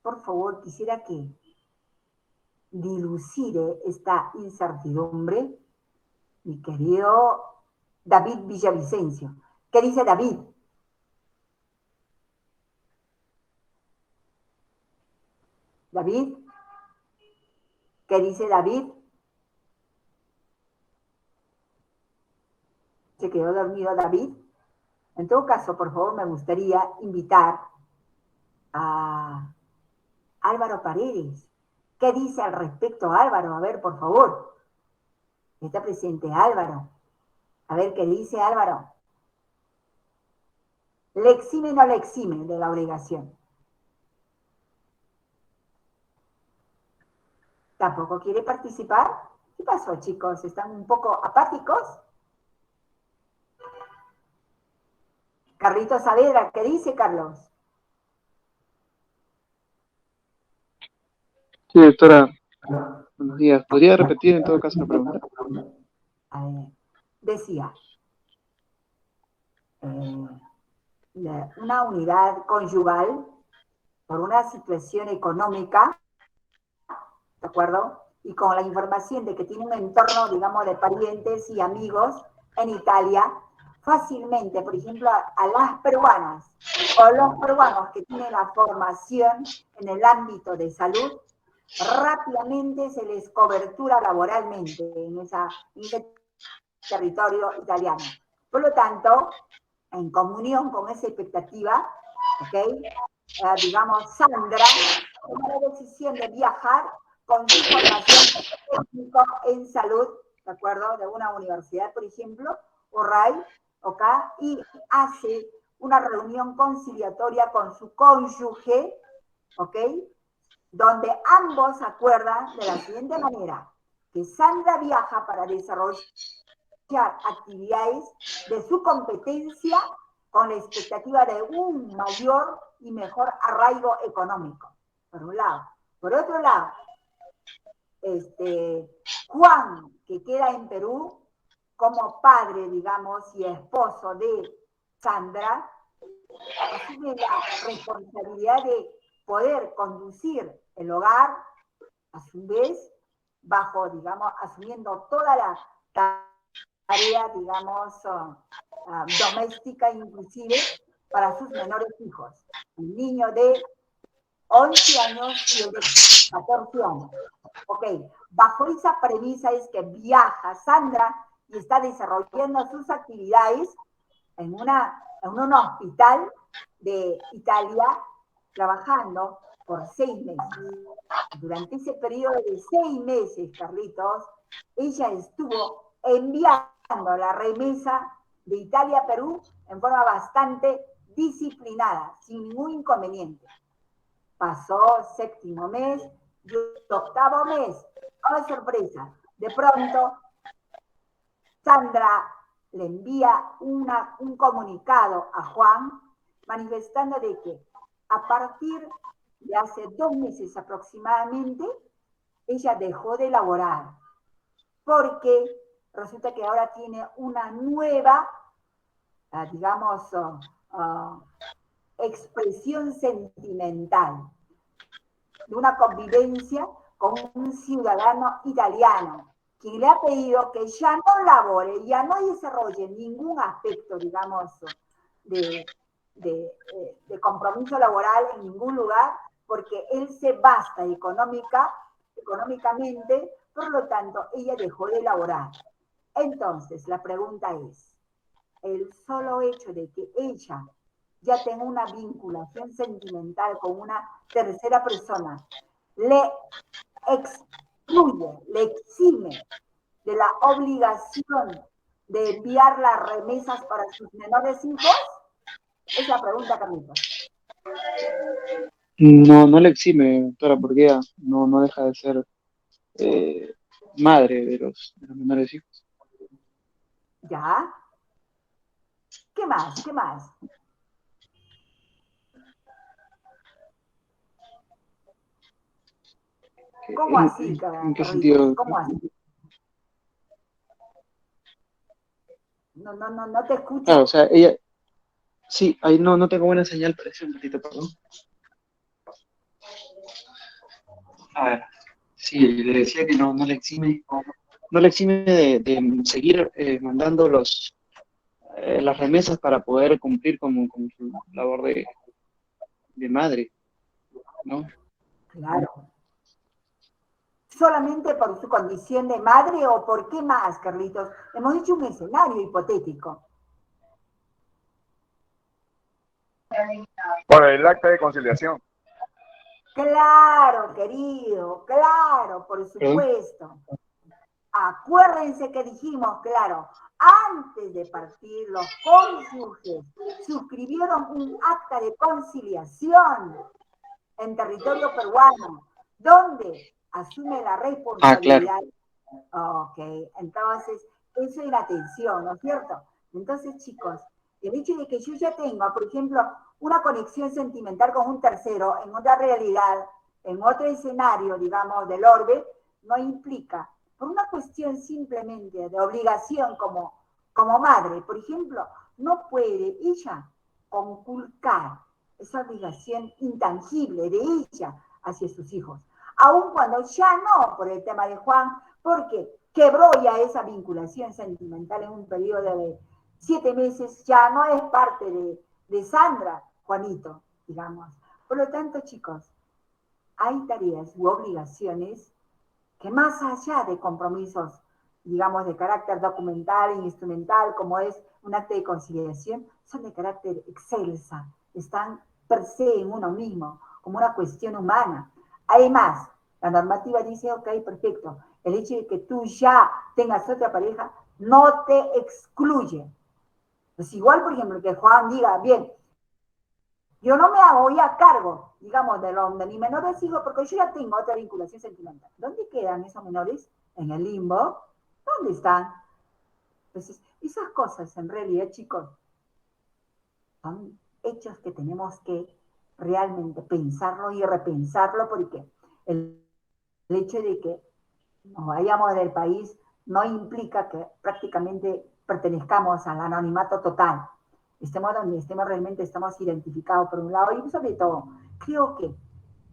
Por favor, quisiera que dilucide esta incertidumbre, mi querido David Villavicencio. ¿Qué dice David? David, ¿qué dice David? se quedó dormido David. En todo caso, por favor, me gustaría invitar a Álvaro Paredes. ¿Qué dice al respecto Álvaro? A ver, por favor. Está presente Álvaro. A ver qué dice Álvaro. ¿Le exime o no le exime de la obligación? ¿Tampoco quiere participar? ¿Qué pasó, chicos? ¿Están un poco apáticos? Carlitos Saavedra, ¿qué dice Carlos? Sí, doctora, buenos días. ¿Podría repetir en todo caso la pregunta? A ver, decía, una unidad conyugal por una situación económica, ¿de acuerdo? Y con la información de que tiene un entorno, digamos, de parientes y amigos en Italia, fácilmente, por ejemplo, a las peruanas o los peruanos que tienen la formación en el ámbito de salud, rápidamente se les cobertura laboralmente en ese territorio italiano. Por lo tanto, en comunión con esa expectativa, ¿ok? Digamos, Sandra tomó la decisión de viajar con su formación técnico en salud, ¿de acuerdo? De una universidad, por ejemplo, o RAI, ¿ok? Y hace una reunión conciliatoria con su cónyuge, ¿ok? Donde ambos acuerdan de la siguiente manera, que Sandra viaja para desarrollar actividades de su competencia con la expectativa de un mayor y mejor arraigo económico, por un lado. Por otro lado, Juan, que queda en Perú como padre, digamos, y esposo de Sandra, asume la responsabilidad de poder conducir el hogar, a su vez, bajo, digamos, asumiendo toda la tarea, digamos, doméstica inclusive para sus menores hijos. Un niño de 11 años y el de 14 años. Ok, bajo esa premisa es que viaja Sandra y está desarrollando sus actividades en un hospital de Italia, trabajando por 6 meses. Durante ese periodo de 6 meses, Carlitos, ella estuvo enviando la remesa de Italia a Perú en forma bastante disciplinada, sin ningún inconveniente. Pasó 7º mes y 8º mes. ¡Oh, sorpresa! De pronto, Sandra le envía un comunicado a Juan manifestando de que a partir de hace 2 meses aproximadamente, ella dejó de laborar porque resulta que ahora tiene una nueva, digamos, expresión sentimental de una convivencia con un ciudadano italiano, quien le ha pedido que ya no labore, ya no desarrolle ningún aspecto, digamos, de compromiso laboral en ningún lugar, porque él se basta económicamente, por lo tanto, ella dejó de laborar. Entonces, la pregunta es, el solo hecho de que ella ya tenga una vinculación sentimental con una tercera persona, le excluye, le exime de la obligación de enviar las remesas para sus menores hijos? Es la pregunta, Camila. No, no le exime, doctora, porque ella no deja de ser madre de los menores hijos. ¿Ya? ¿Qué más? ¿Qué más? ¿Cómo así, ¿En qué Carlitos? sentido? ¿Cómo así? No te escucho. Claro, o sea, ella, sí, ahí no tengo buena señal, pero un ratito, perdón. A ver, sí, le decía que no le exime, de seguir mandando las remesas para poder cumplir con su labor de madre, ¿no? Claro. ¿Solamente por su condición de madre o por qué más, Carlitos? Hemos hecho un escenario hipotético. Por el acta de conciliación. Claro, querido, claro, por ¿Perdón? supuesto. Acuérdense que dijimos, claro, antes de partir, los cónyuges suscribieron un acta de conciliación en territorio peruano, donde asume la Ah, claro. responsabilidad. Ok, entonces, eso es la atención, ¿no es cierto? Entonces, chicos, el hecho de que yo ya tenga, por ejemplo, una conexión sentimental con un tercero en otra realidad, en otro escenario, digamos, del orbe, no implica, por una cuestión simplemente de obligación como madre, por ejemplo, no puede ella conculcar esa obligación intangible de ella hacia sus hijos, aun cuando ya no por el tema de Juan, porque quebró ya esa vinculación sentimental en un periodo de 7 meses, ya no es parte de Sandra, Juanito, digamos. Por lo tanto, chicos, hay tareas u obligaciones que más allá de compromisos, digamos, de carácter documental e instrumental, como es un acto de conciliación, son de carácter excelsa, están per se en uno mismo, como una cuestión humana. Además, la normativa dice, ok, perfecto, el hecho de que tú ya tengas otra pareja no te excluye. Es igual, por ejemplo, que Juan diga, bien, yo no me hago ya cargo, digamos, de mis menores hijos porque yo ya tengo otra vinculación sentimental. ¿Dónde quedan esos menores? En el limbo. ¿Dónde están? Entonces, esas cosas en realidad, chicos, son hechos que tenemos que realmente pensarlo y repensarlo porque el hecho de que nos vayamos del país no implica que prácticamente pertenezcamos al anonimato total. Estemos donde estemos, realmente estamos identificados por un lado y sobre todo, creo que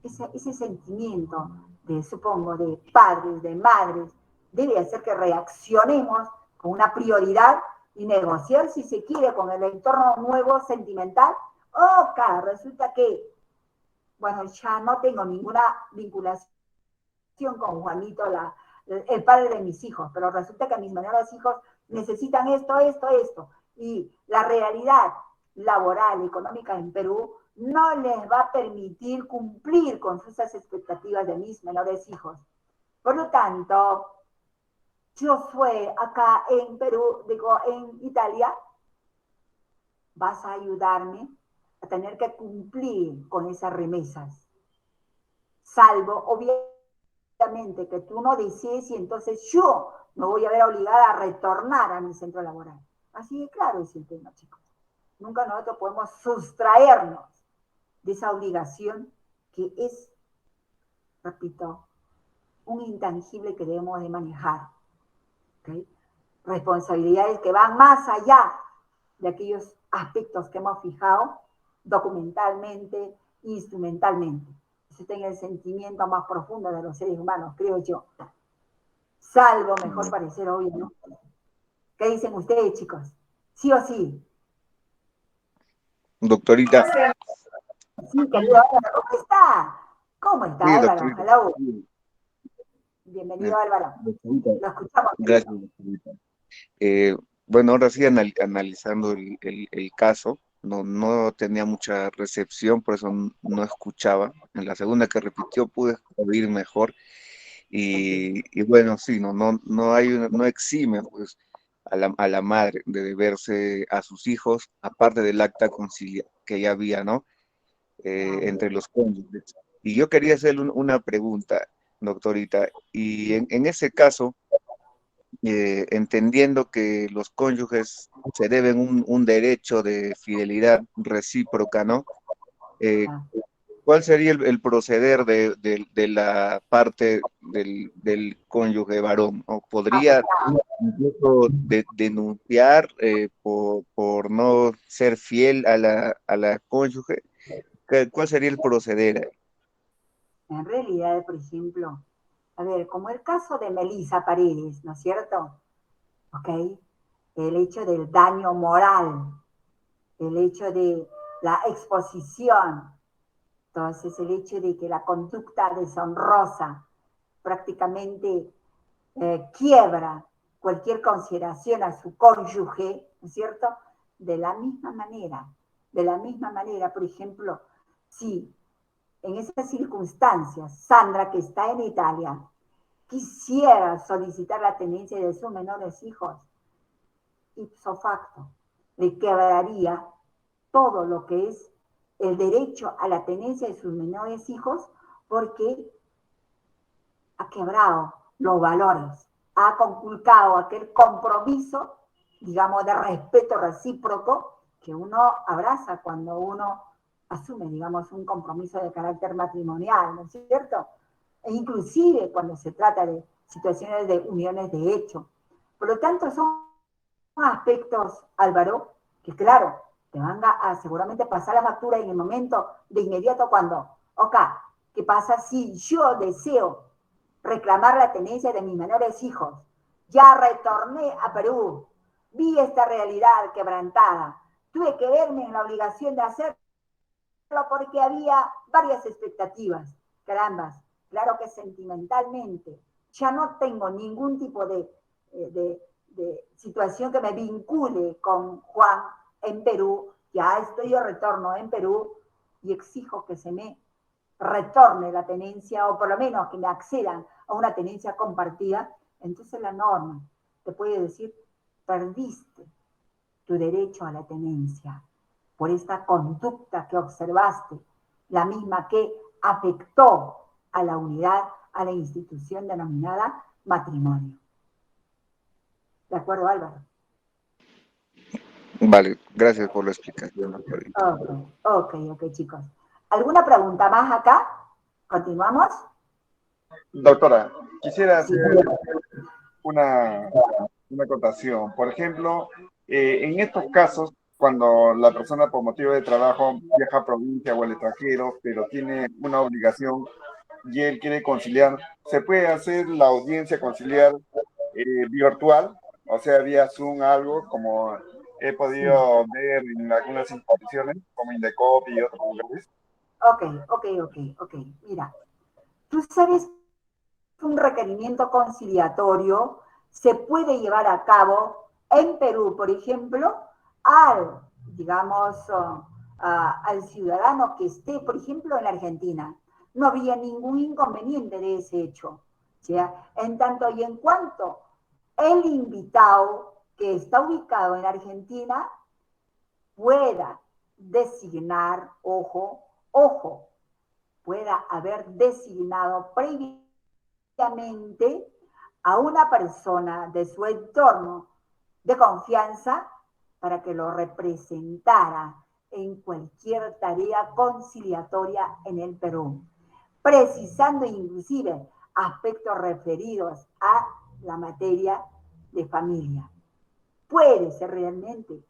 ese sentimiento de, supongo, de padres, de madres, debe hacer que reaccionemos con una prioridad y negociar si se quiere con el entorno nuevo sentimental. Ok, resulta que, bueno, ya no tengo ninguna vinculación con Juanito, el padre de mis hijos, pero resulta que mis menores hijos necesitan esto. Y la realidad laboral, económica en Perú no les va a permitir cumplir con esas expectativas de mis menores hijos. Por lo tanto, yo soy acá en Perú, digo, en Italia, vas a ayudarme a tener que cumplir con esas remesas. Salvo, obviamente, que tú no desees y entonces yo me voy a ver obligada a retornar a mi centro laboral. Así de claro es el tema, chicos. Nunca nosotros podemos sustraernos de esa obligación que es, repito, un intangible que debemos de manejar. ¿Okay? Responsabilidades que van más allá de aquellos aspectos que hemos fijado documentalmente, instrumentalmente. Ese es el sentimiento más profundo de los seres humanos, creo yo. Salvo, mejor parecer obvio, ¿no? ¿Qué dicen ustedes, chicos? ¿Sí o sí? Doctorita. Sí, querido Álvaro, ¿cómo está? ¿Cómo está Sí, Álvaro? doctorita. Hello. Sí, Bienvenido Álvaro. doctorita. Lo escuchamos, Gracias, querido. doctorita. Bueno, ahora sí analizando el caso, no tenía mucha recepción, por eso no escuchaba. En la segunda que repitió pude oír mejor y bueno, sí, no exime pues a la madre de deberse a sus hijos, aparte del acta concilia que ya había, ¿no? Entre los cónyuges. Y yo quería hacerle una pregunta, doctorita, y en ese caso, entendiendo que los cónyuges se deben un derecho de fidelidad recíproca, ¿no? Eh, Ah, ¿Cuál sería el proceder de la parte del cónyuge varón? ¿O podría incluso denunciar por no ser fiel a la cónyuge? ¿Cuál sería el proceder? en realidad, por ejemplo, a ver, como el caso de Melissa Paredes, ¿no es cierto? ¿Ok? El hecho del daño moral, el hecho de la exposición, entonces el hecho de que la conducta deshonrosa, prácticamente quiebra cualquier consideración a su cónyuge, ¿no es cierto? De la misma manera, por ejemplo, si en esas circunstancias Sandra, que está en Italia, quisiera solicitar la tenencia de sus menores hijos, ipso facto, le quebraría todo lo que es el derecho a la tenencia de sus menores hijos, porque ha quebrado los valores, ha conculcado aquel compromiso, digamos, de respeto recíproco que uno abraza cuando uno asume, digamos, un compromiso de carácter matrimonial, ¿no es cierto? E inclusive cuando se trata de situaciones de uniones de hecho. Por lo tanto, son aspectos, Álvaro, que claro, te van a seguramente pasar la factura en el momento de inmediato cuando, ok, ¿qué pasa si yo deseo reclamar la tenencia de mis menores hijos? Ya retorné a Perú, vi esta realidad quebrantada, tuve que verme en la obligación de hacerlo porque había varias expectativas. Carambas, claro que sentimentalmente ya no tengo ningún tipo de situación que me vincule con Juan en Perú, ya estoy de retorno en Perú y exijo que se me retorne la tenencia o por lo menos que me accedan a una tenencia compartida. Entonces la norma te puede decir, perdiste tu derecho a la tenencia por esta conducta que observaste, la misma que afectó a la unidad, a la institución denominada matrimonio. ¿De acuerdo, Álvaro? Vale, gracias por la explicación. Ok, chicos. ¿Alguna pregunta más acá? ¿Continuamos? Doctora, quisiera Sí. hacer una acotación. Por ejemplo, en estos casos, cuando la persona por motivo de trabajo viaja a provincia o al extranjero, pero tiene una obligación y él quiere conciliar, ¿se puede hacer la audiencia conciliar virtual? O sea, vía Zoom, algo como he podido ver en algunas instituciones, como Indecop y otros lugares. Ok. Mira, tú sabes que un requerimiento conciliatorio se puede llevar a cabo en Perú, por ejemplo, al, digamos, al ciudadano que esté, por ejemplo, en la Argentina. No habría ningún inconveniente de ese hecho. ¿Ya? En tanto y en cuanto el invitado que está ubicado en Argentina pueda designar, ojo, pueda haber designado previamente a una persona de su entorno de confianza para que lo representara en cualquier tarea conciliatoria en el Perú, precisando inclusive aspectos referidos a la materia de familia. Puede ser realmente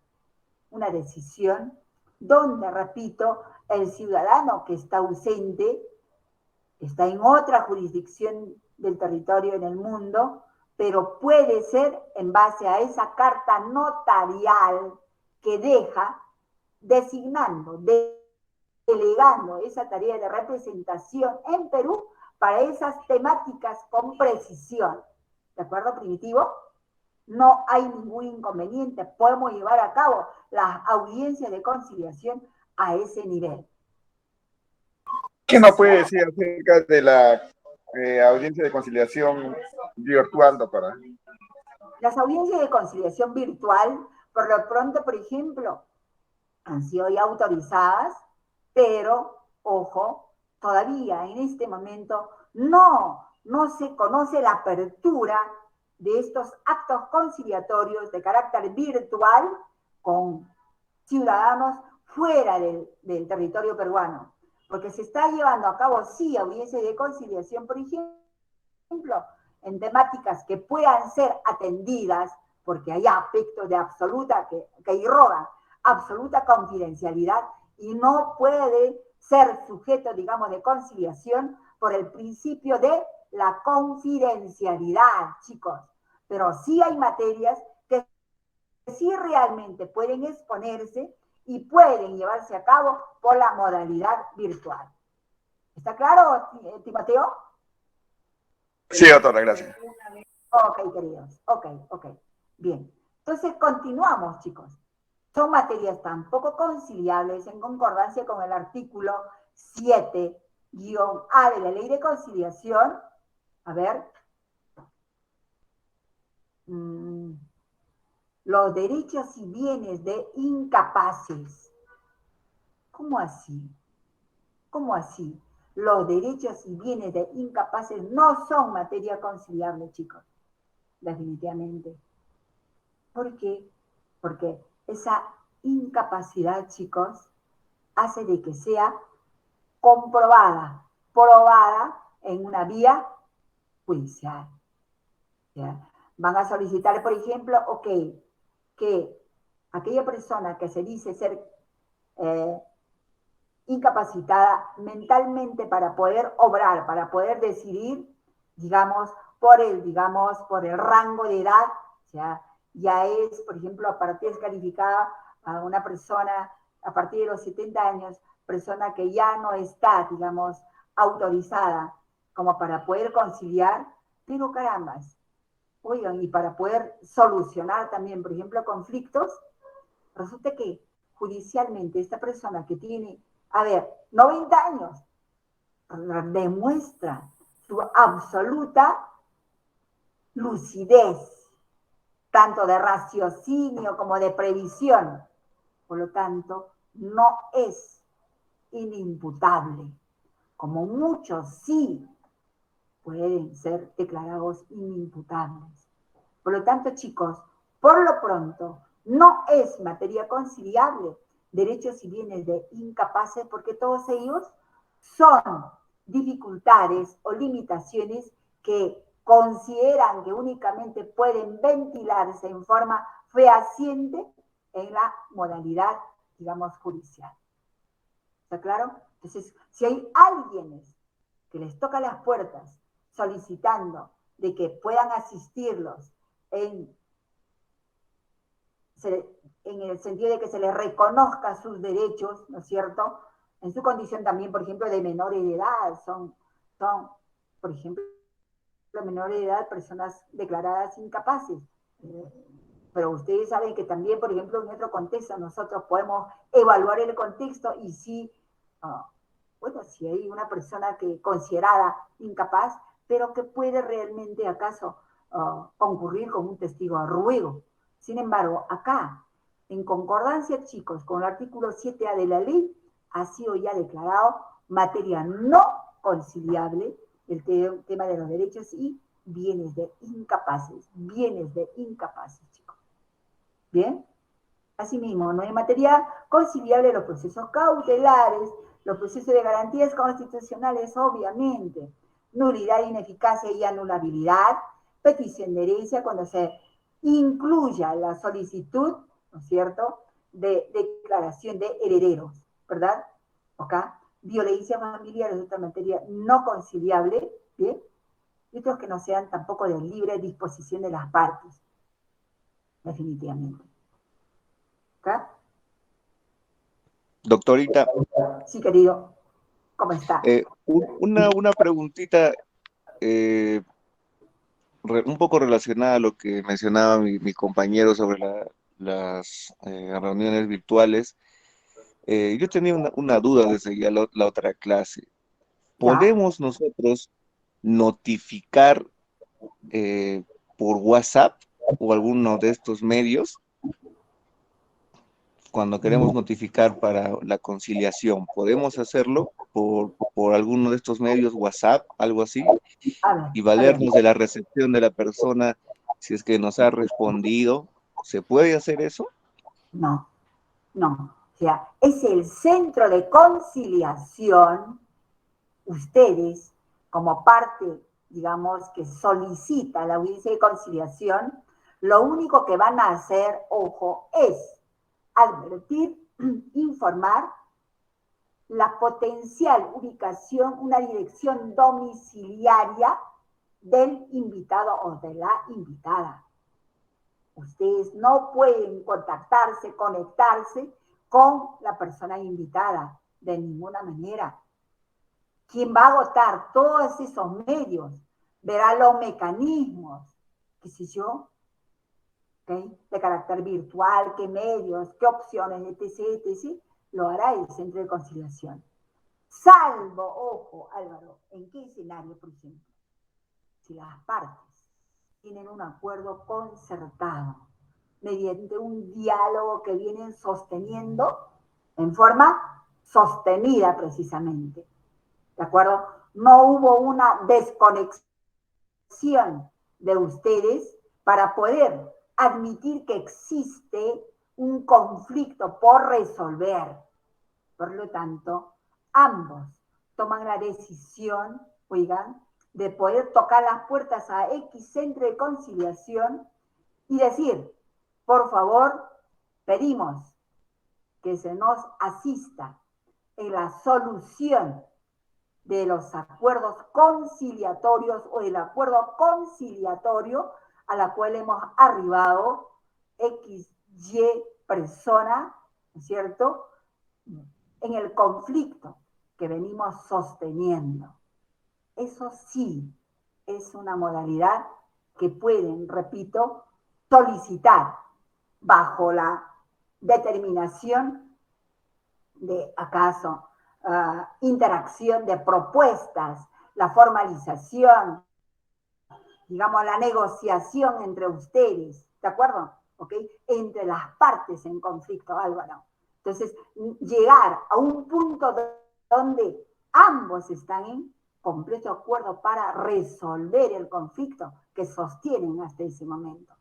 una decisión donde, repito, el ciudadano que está ausente está en otra jurisdicción del territorio en el mundo, pero puede ser en base a esa carta notarial que deja designando, delegando esa tarea de representación en Perú para esas temáticas con precisión. ¿De acuerdo, Primitivo? No hay ningún inconveniente. Podemos llevar a cabo las audiencias de conciliación a ese nivel. ¿Qué nos puede decir acerca de la audiencia de conciliación virtual, doctora? Las audiencias de conciliación virtual, por lo pronto, por ejemplo, han sido ya autorizadas, pero, ojo, todavía en este momento no se conoce la apertura de estos actos conciliatorios de carácter virtual con ciudadanos fuera del territorio peruano, porque se está llevando a cabo, sí, audiencias de conciliación, por ejemplo, en temáticas que puedan ser atendidas, porque hay aspectos de absoluta, que irrogan absoluta confidencialidad y no puede ser sujeto, digamos, de conciliación por el principio de la confidencialidad, chicos. Pero sí hay materias que sí realmente pueden exponerse y pueden llevarse a cabo por la modalidad virtual. ¿Está claro, Timoteo? Sí, doctora, gracias. Ok, queridos. Ok. Bien. Entonces, continuamos, chicos. Son materias tan poco conciliables en concordancia con el artículo 7-A de la Ley de Conciliación. A ver. Los derechos y bienes de incapaces. ¿Cómo así? ¿Cómo así? Los derechos y bienes de incapaces no son materia conciliable, chicos. Definitivamente. ¿Por qué? Porque esa incapacidad, chicos, hace de que sea comprobada, probada en una vía judicial. ¿Ya? Van a solicitar, por ejemplo, que aquella persona que se dice ser incapacitada mentalmente para poder obrar, para poder decidir, digamos, por el rango de edad, ya es, por ejemplo, a partir descalificada a una persona a partir de los 70 años, persona que ya no está, digamos, autorizada como para poder conciliar, pero carambas, oigan, y para poder solucionar también, por ejemplo, conflictos, resulta que judicialmente esta persona que tiene, 90 años, demuestra su absoluta lucidez, tanto de raciocinio como de previsión. Por lo tanto, no es inimputable, como muchos sí pueden ser declarados inimputables. Por lo tanto, chicos, por lo pronto, no es materia conciliable derechos y bienes de incapaces, porque todos ellos son dificultades o limitaciones que consideran que únicamente pueden ventilarse en forma fehaciente en la modalidad, digamos, judicial. ¿Está claro? Entonces, si hay alguien que les toca las puertas solicitando de que puedan asistirlos en el sentido de que se les reconozca sus derechos, ¿no es cierto? En su condición también, por ejemplo, de menores de edad, son por ejemplo, menores de edad, personas declaradas incapaces. Pero ustedes saben que también, por ejemplo, en otro contexto, nosotros podemos evaluar el contexto y si, si hay una persona que considerada incapaz, pero que puede realmente, acaso, concurrir con un testigo a ruego. Sin embargo, acá, en concordancia, chicos, con el artículo 7A de la ley, ha sido ya declarado materia no conciliable el tema de los derechos y bienes de incapaces, chicos. ¿Bien? Asimismo, no hay materia conciliable los procesos cautelares, los procesos de garantías constitucionales, obviamente, nulidad, ineficacia y anulabilidad, petición de herencia cuando se incluya la solicitud, ¿no es cierto?, de declaración de herederos, ¿verdad? ¿Ok? Violencia familiar es otra materia no conciliable, ¿bien? Y otros que no sean tampoco de libre disposición de las partes, definitivamente. ¿Ok? Doctorita. Sí, querido. ¿Cómo está? Una preguntita un poco relacionada a lo que mencionaba mi compañero sobre las reuniones virtuales. Yo tenía una duda desde ya la otra clase. ¿Podemos nosotros notificar por WhatsApp o alguno de estos medios cuando queremos notificar para la conciliación? ¿Podemos hacerlo por alguno de estos medios, WhatsApp, algo así? Y valernos de la recepción de la persona si es que nos ha respondido. ¿Se puede hacer eso? No. O sea, es el centro de conciliación. Ustedes, como parte, digamos, que solicita la audiencia de conciliación, lo único que van a hacer, ojo, es advertir, informar la potencial ubicación, una dirección domiciliaria del invitado o de la invitada. Ustedes no pueden contactarse, conectarse con la persona invitada de ninguna manera. Quien va a agotar todos esos medios verá los mecanismos, qué sé yo, ¿okay? De carácter virtual, qué medios, qué opciones, etc., etc., lo hará el centro de conciliación. Salvo, ojo, Álvaro, ¿en qué escenario, por ejemplo? Si las partes tienen un acuerdo concertado, mediante un diálogo que vienen sosteniendo en forma sostenida precisamente, ¿de acuerdo? No hubo una desconexión de ustedes para poder admitir que existe un conflicto por resolver. Por lo tanto, ambos toman la decisión, oigan, de poder tocar las puertas a X centro de conciliación y decir, por favor, pedimos que se nos asista en la solución de los acuerdos conciliatorios o del acuerdo conciliatorio a la cual hemos arribado X, Y persona, ¿no es cierto?, en el conflicto que venimos sosteniendo. Eso sí es una modalidad que pueden, repito, solicitar bajo la determinación de, acaso, interacción de propuestas, la formalización, digamos, la negociación entre ustedes, ¿de acuerdo? ¿Ok? Entre las partes en conflicto, Álvaro. Entonces, llegar a un punto donde ambos están en completo acuerdo para resolver el conflicto que sostienen hasta ese momento.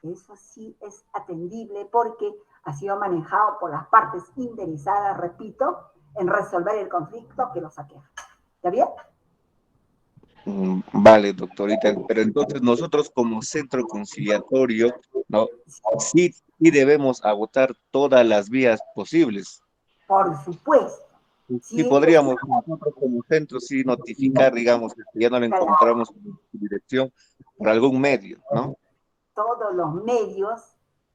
Eso sí es atendible porque ha sido manejado por las partes interesadas, repito, en resolver el conflicto que los aqueja. ¿Está bien? Vale, doctorita, pero entonces nosotros como centro conciliatorio, ¿no? Sí, sí debemos agotar todas las vías posibles. Por supuesto. Sí Sí, podríamos nosotros como centro sí notificar, digamos, que ya no le encontramos en su dirección por algún medio, ¿no? todos los medios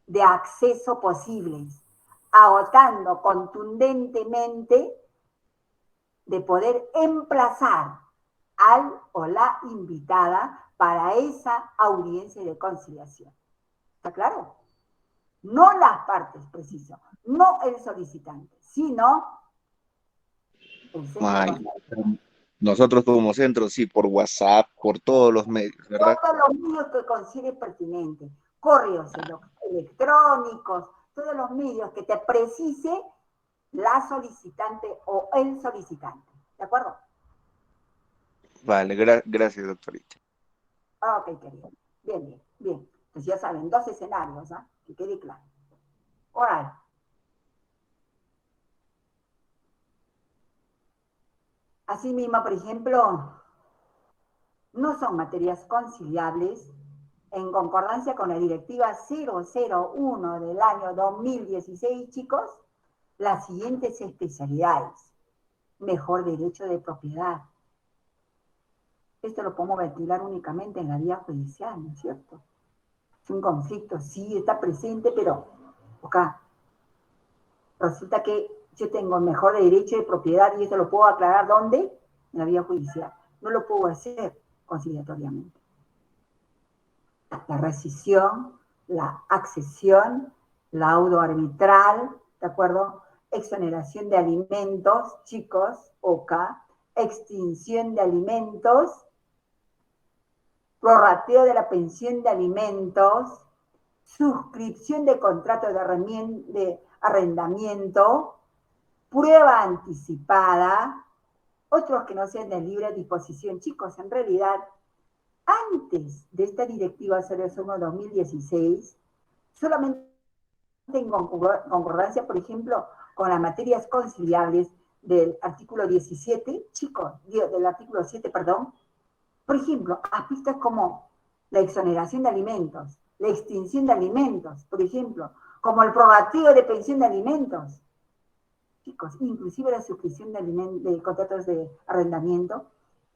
de acceso posibles, agotando contundentemente de poder emplazar al o la invitada para esa audiencia de conciliación. ¿Está claro? No las partes, preciso, no el solicitante, sino el centro de Ay, conciliación. nosotros como centro sí, por WhatsApp, por todos los medios, ¿verdad? Todos los medios que considere pertinentes, correos electrónicos, todos los medios que te precise la solicitante o el solicitante. ¿De acuerdo? Vale, gracias, doctorita. Ok, querido. Bien, bien, bien. Entonces ya saben, dos escenarios, ¿ah? Que quede claro. Oral. Asimismo, por ejemplo, no son materias conciliables en concordancia con la directiva 001 del año 2016, chicos, las siguientes especialidades. Mejor derecho de propiedad. Esto lo podemos ventilar únicamente en la vía judicial, ¿no es cierto? Es un conflicto, sí, está presente, pero acá resulta que yo tengo mejor derecho de propiedad y esto lo puedo aclarar ¿dónde? En la vía judicial. No lo puedo hacer conciliatoriamente. La rescisión, la accesión, laudo arbitral, ¿de acuerdo? Exoneración de alimentos, chicos, OCA, extinción de alimentos, prorrateo de la pensión de alimentos, suscripción de contrato de arrendamiento, prueba anticipada, otros que no sean de libre disposición. Chicos, en realidad, antes de esta directiva 01-2016, solamente en concordancia, por ejemplo, con las materias conciliables del artículo 17, chicos, del artículo 7, perdón, por ejemplo, aspectos como la exoneración de alimentos, la extinción de alimentos, por ejemplo, como el prorrateo de pensión de alimentos, chicos, inclusive la suscripción de contratos de arrendamiento,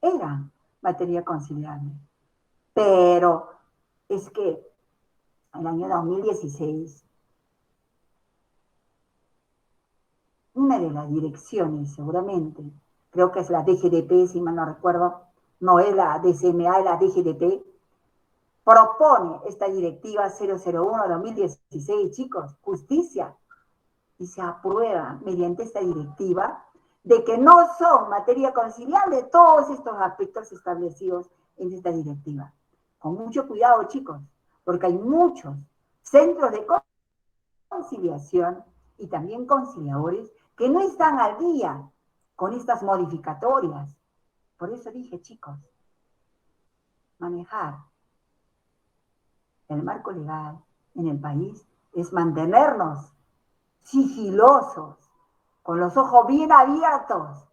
eran materia conciliable. Pero es que en el año 2016, una de las direcciones, seguramente, creo que es la DGDP, si mal no recuerdo, no es la DCMA, es la DGDT, propone esta directiva 001-2016, chicos, justicia, y se aprueba mediante esta directiva de que no son materia conciliable todos estos aspectos establecidos en esta directiva. Con mucho cuidado, chicos, porque hay muchos centros de conciliación y también conciliadores que no están al día con estas modificatorias. Por eso dije, chicos, manejar el marco legal en el país es mantenernos sigilosos, con los ojos bien abiertos,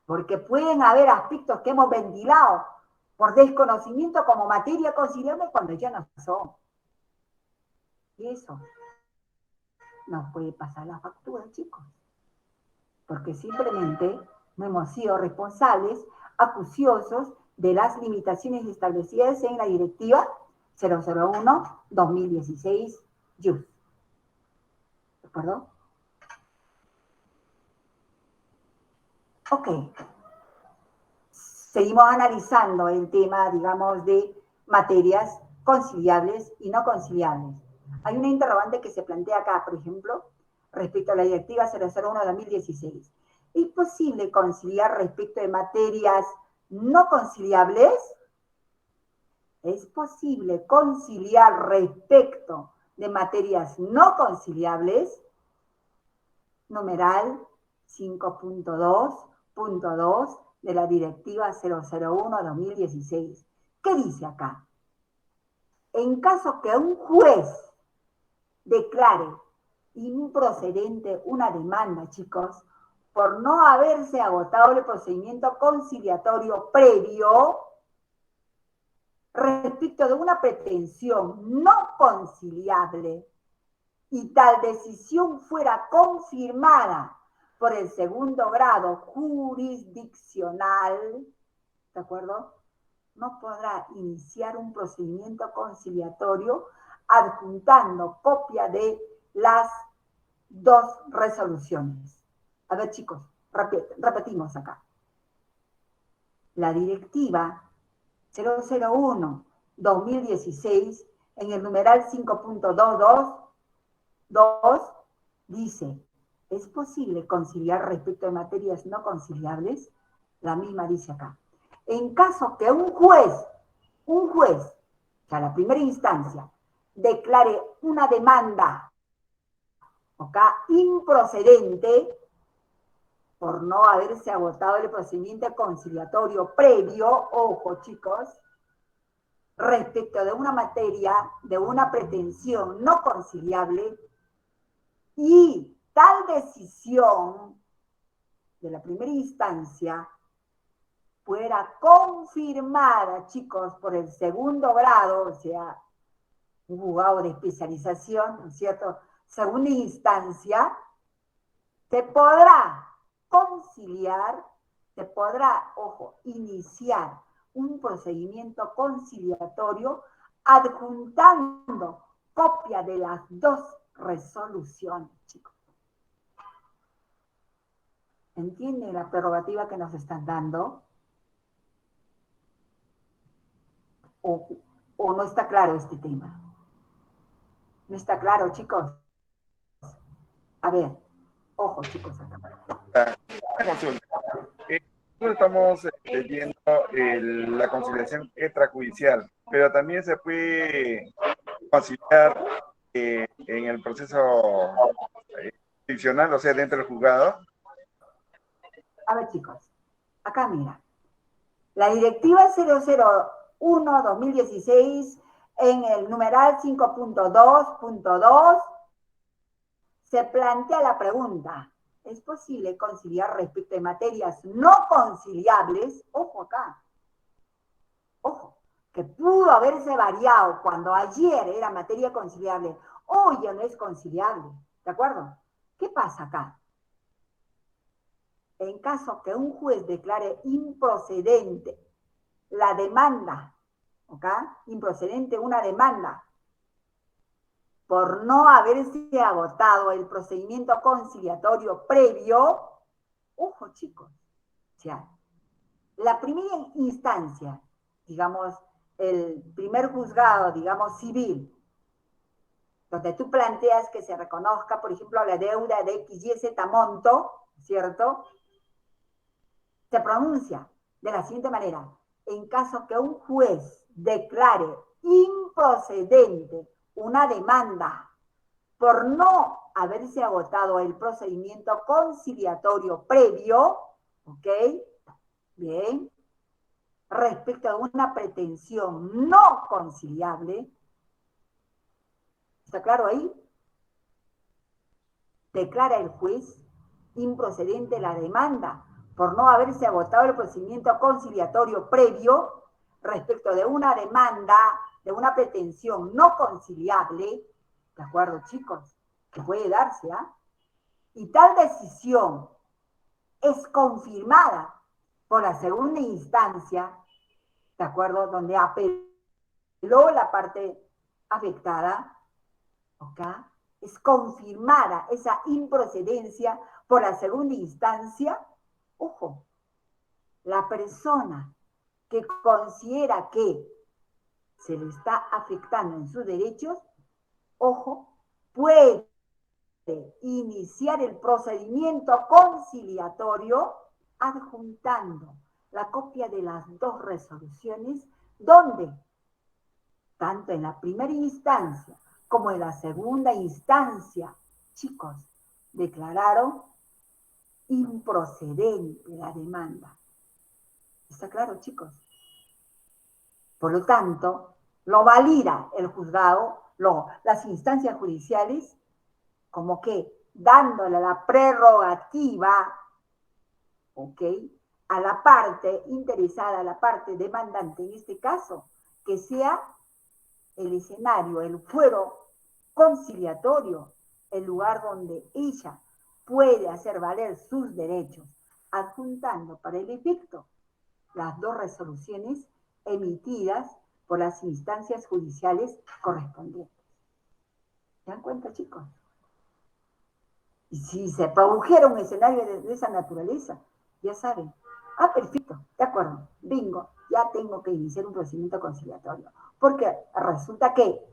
porque pueden haber aspectos que hemos ventilado por desconocimiento como materia conciliable cuando ya no son. Y eso nos puede pasar la factura, chicos, porque simplemente no hemos sido responsables, acuciosos de las limitaciones establecidas en la directiva 001-2016 ¿De acuerdo? Ok. Seguimos analizando el tema, digamos, de materias conciliables y no conciliables. Hay una interrogante que se plantea acá, por ejemplo, respecto a la directiva 001-2016. ¿Es posible conciliar respecto de materias no conciliables? ¿Es posible conciliar respecto de materias no conciliables? Numeral 5.2.2 de la directiva 001-2016. ¿Qué dice acá? En caso que un juez declare improcedente una demanda, chicos, por no haberse agotado el procedimiento conciliatorio previo respecto de una pretensión no conciliable y tal decisión fuera confirmada por el segundo grado jurisdiccional, ¿de acuerdo? No podrá iniciar un procedimiento conciliatorio adjuntando copia de las dos resoluciones. A ver, chicos, repetimos acá. La directiva 001-2016, en el numeral 5.22.2, dice: ¿es posible conciliar respecto de materias no conciliables? La misma dice acá. En caso que un juez, o sea, la primera instancia, declare una demanda, acá, improcedente, por no haberse agotado el procedimiento conciliatorio previo, ojo chicos, respecto de una materia, de una pretensión no conciliable, y tal decisión de la primera instancia fuera confirmada, chicos, por el segundo grado, o sea, un juzgado de especialización, ¿no es cierto? Segunda instancia, se podrá conciliar, se podrá, ojo, iniciar un procedimiento conciliatorio adjuntando copia de las dos resoluciones, chicos. ¿Entiende la prerrogativa que nos están dando? ¿O no está claro este tema? ¿No está claro, chicos? A ver, ojo, chicos. Nosotros estamos viendo la conciliación extrajudicial, pero también se puede conciliar en el proceso jurisdiccional, o sea, dentro del juzgado. A ver, chicos, acá mira. La directiva 001-2016, en el numeral 5.2.2, se plantea la pregunta: ¿es posible conciliar respecto de materias no conciliables? Ojo acá, ojo, que pudo haberse variado cuando ayer era materia conciliable, hoy ya no es conciliable, ¿de acuerdo? ¿Qué pasa acá? En caso que un juez declare improcedente la demanda, ¿ok? Improcedente una demanda, por no haberse agotado el procedimiento conciliatorio previo, ojo chicos, o sea, la primera instancia, digamos, el primer juzgado, digamos, civil, donde tú planteas que se reconozca, por ejemplo, la deuda de X, Y, Z monto, ¿cierto? Se pronuncia de la siguiente manera: en caso que un juez declare improcedente una demanda por no haberse agotado el procedimiento conciliatorio previo, ¿ok? Bien, respecto a una pretensión no conciliable, ¿está claro ahí? Declara el juez improcedente la demanda por no haberse agotado el procedimiento conciliatorio previo respecto de una demanda, de una pretensión no conciliable, ¿de acuerdo, chicos? Que puede darse, ¿ah? Y tal decisión es confirmada por la segunda instancia, ¿de acuerdo? Donde apeló la parte afectada, ¿ok? Es confirmada esa improcedencia por la segunda instancia. Ojo, la persona que considera que se le está afectando en sus derechos, ojo, puede iniciar el procedimiento conciliatorio adjuntando la copia de las dos resoluciones donde, tanto en la primera instancia como en la segunda instancia, chicos, declararon improcedente la demanda. ¿Está claro, chicos? Por lo tanto, lo valida el juzgado, las instancias judiciales, como que dándole la prerrogativa, ¿ok?, a la parte interesada, a la parte demandante, en este caso, que sea el escenario, el fuero conciliatorio, el lugar donde ella puede hacer valer sus derechos, adjuntando para el efecto las dos resoluciones emitidas por las instancias judiciales correspondientes. ¿Se dan cuenta, chicos? Y si se produjera un escenario de esa naturaleza, ya saben, perfecto, de acuerdo, bingo, ya tengo que iniciar un procedimiento conciliatorio. Porque resulta que,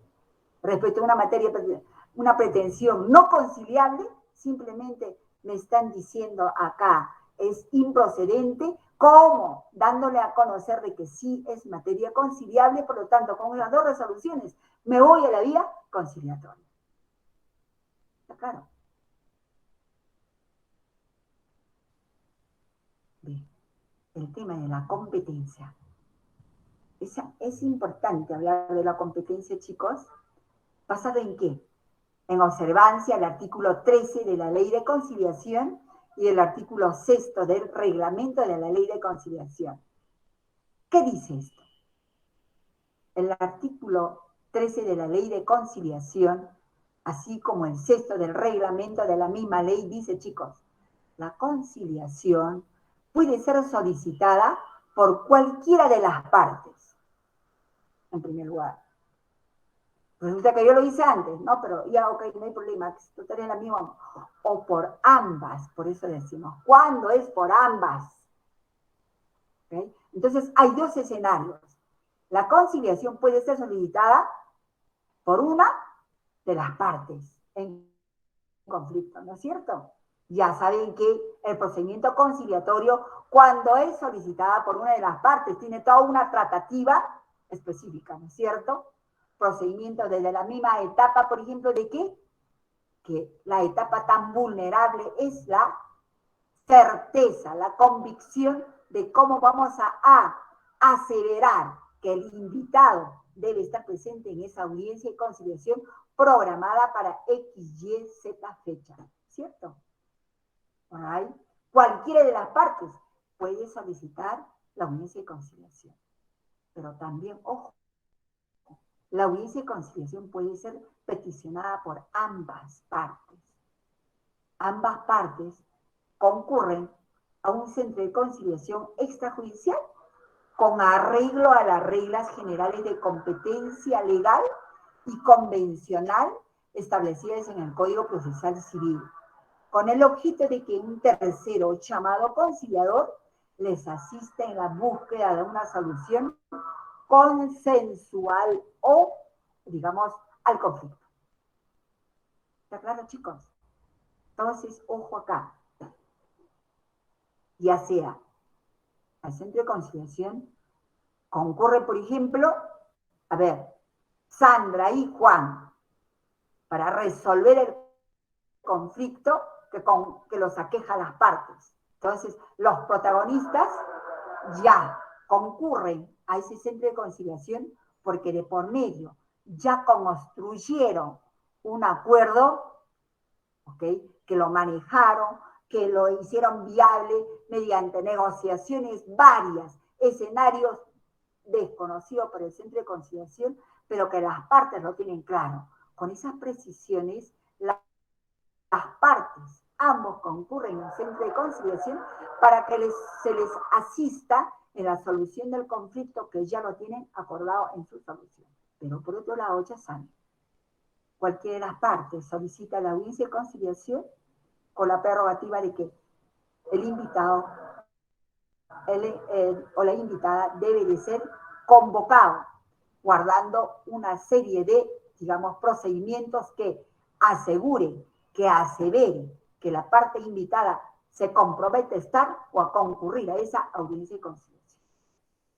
respecto a una materia, una pretensión no conciliable, simplemente me están diciendo acá, es improcedente, ¿cómo? Dándole a conocer de que sí es materia conciliable, por lo tanto, con las dos resoluciones, me voy a la vía conciliatoria. ¿Está claro? Bien. El tema de la competencia. Es importante hablar de la competencia, chicos. ¿Basado en qué? En observancia al artículo 13 de la Ley de Conciliación y el artículo 6 del reglamento de la Ley de Conciliación. ¿Qué dice esto? El artículo 13 de la Ley de Conciliación, así como el 6 del reglamento de la misma ley, dice, chicos, la conciliación puede ser solicitada por cualquiera de las partes, en primer lugar. Resulta que yo lo hice antes, ¿no? Pero ya, ok, no hay problema, tú tenés la misma. O por ambas, por eso decimos, ¿cuándo es por ambas? ¿Okay? Entonces, hay dos escenarios. La conciliación puede ser solicitada por una de las partes en conflicto, ¿no es cierto? Ya saben que el procedimiento conciliatorio, cuando es solicitada por una de las partes, tiene toda una tratativa específica, ¿no es cierto? Procedimiento desde la misma etapa, por ejemplo, ¿de qué? Que la etapa tan vulnerable es la certeza, la convicción de cómo vamos a aseverar que el invitado debe estar presente en esa audiencia y conciliación programada para X, Y, Z fecha, ¿cierto? ¿Right? Cualquiera de las partes puede solicitar la audiencia de conciliación. Pero también, ojo, la audiencia de conciliación puede ser peticionada por ambas partes. Ambas partes concurren a un centro de conciliación extrajudicial con arreglo a las reglas generales de competencia legal y convencional establecidas en el Código Procesal Civil, con el objeto de que un tercero llamado conciliador les asiste en la búsqueda de una solución consensual o, digamos, al conflicto. ¿Está claro, chicos? Entonces, ojo acá. Ya sea al centro de conciliación, concurre, por ejemplo, a ver, Sandra y Juan, para resolver el conflicto que los aqueja a las partes. Entonces, los protagonistas ya concurren a ese centro de conciliación porque de por medio ya construyeron un acuerdo, ¿ok?, que lo manejaron, que lo hicieron viable mediante negociaciones varias, escenarios desconocidos por el centro de conciliación, pero que las partes lo tienen claro. Con esas precisiones, las partes, ambos concurren al centro de conciliación para que se les asista en la solución del conflicto que ya lo tienen acordado en su solución. Pero por otro lado, ya saben, cualquiera de las partes solicita la audiencia de conciliación con la prerrogativa de que el invitado o la invitada debe de ser convocado, guardando una serie de, digamos, procedimientos que aseguren, que aseveren que la parte invitada se compromete a estar o a concurrir a esa audiencia de conciliación.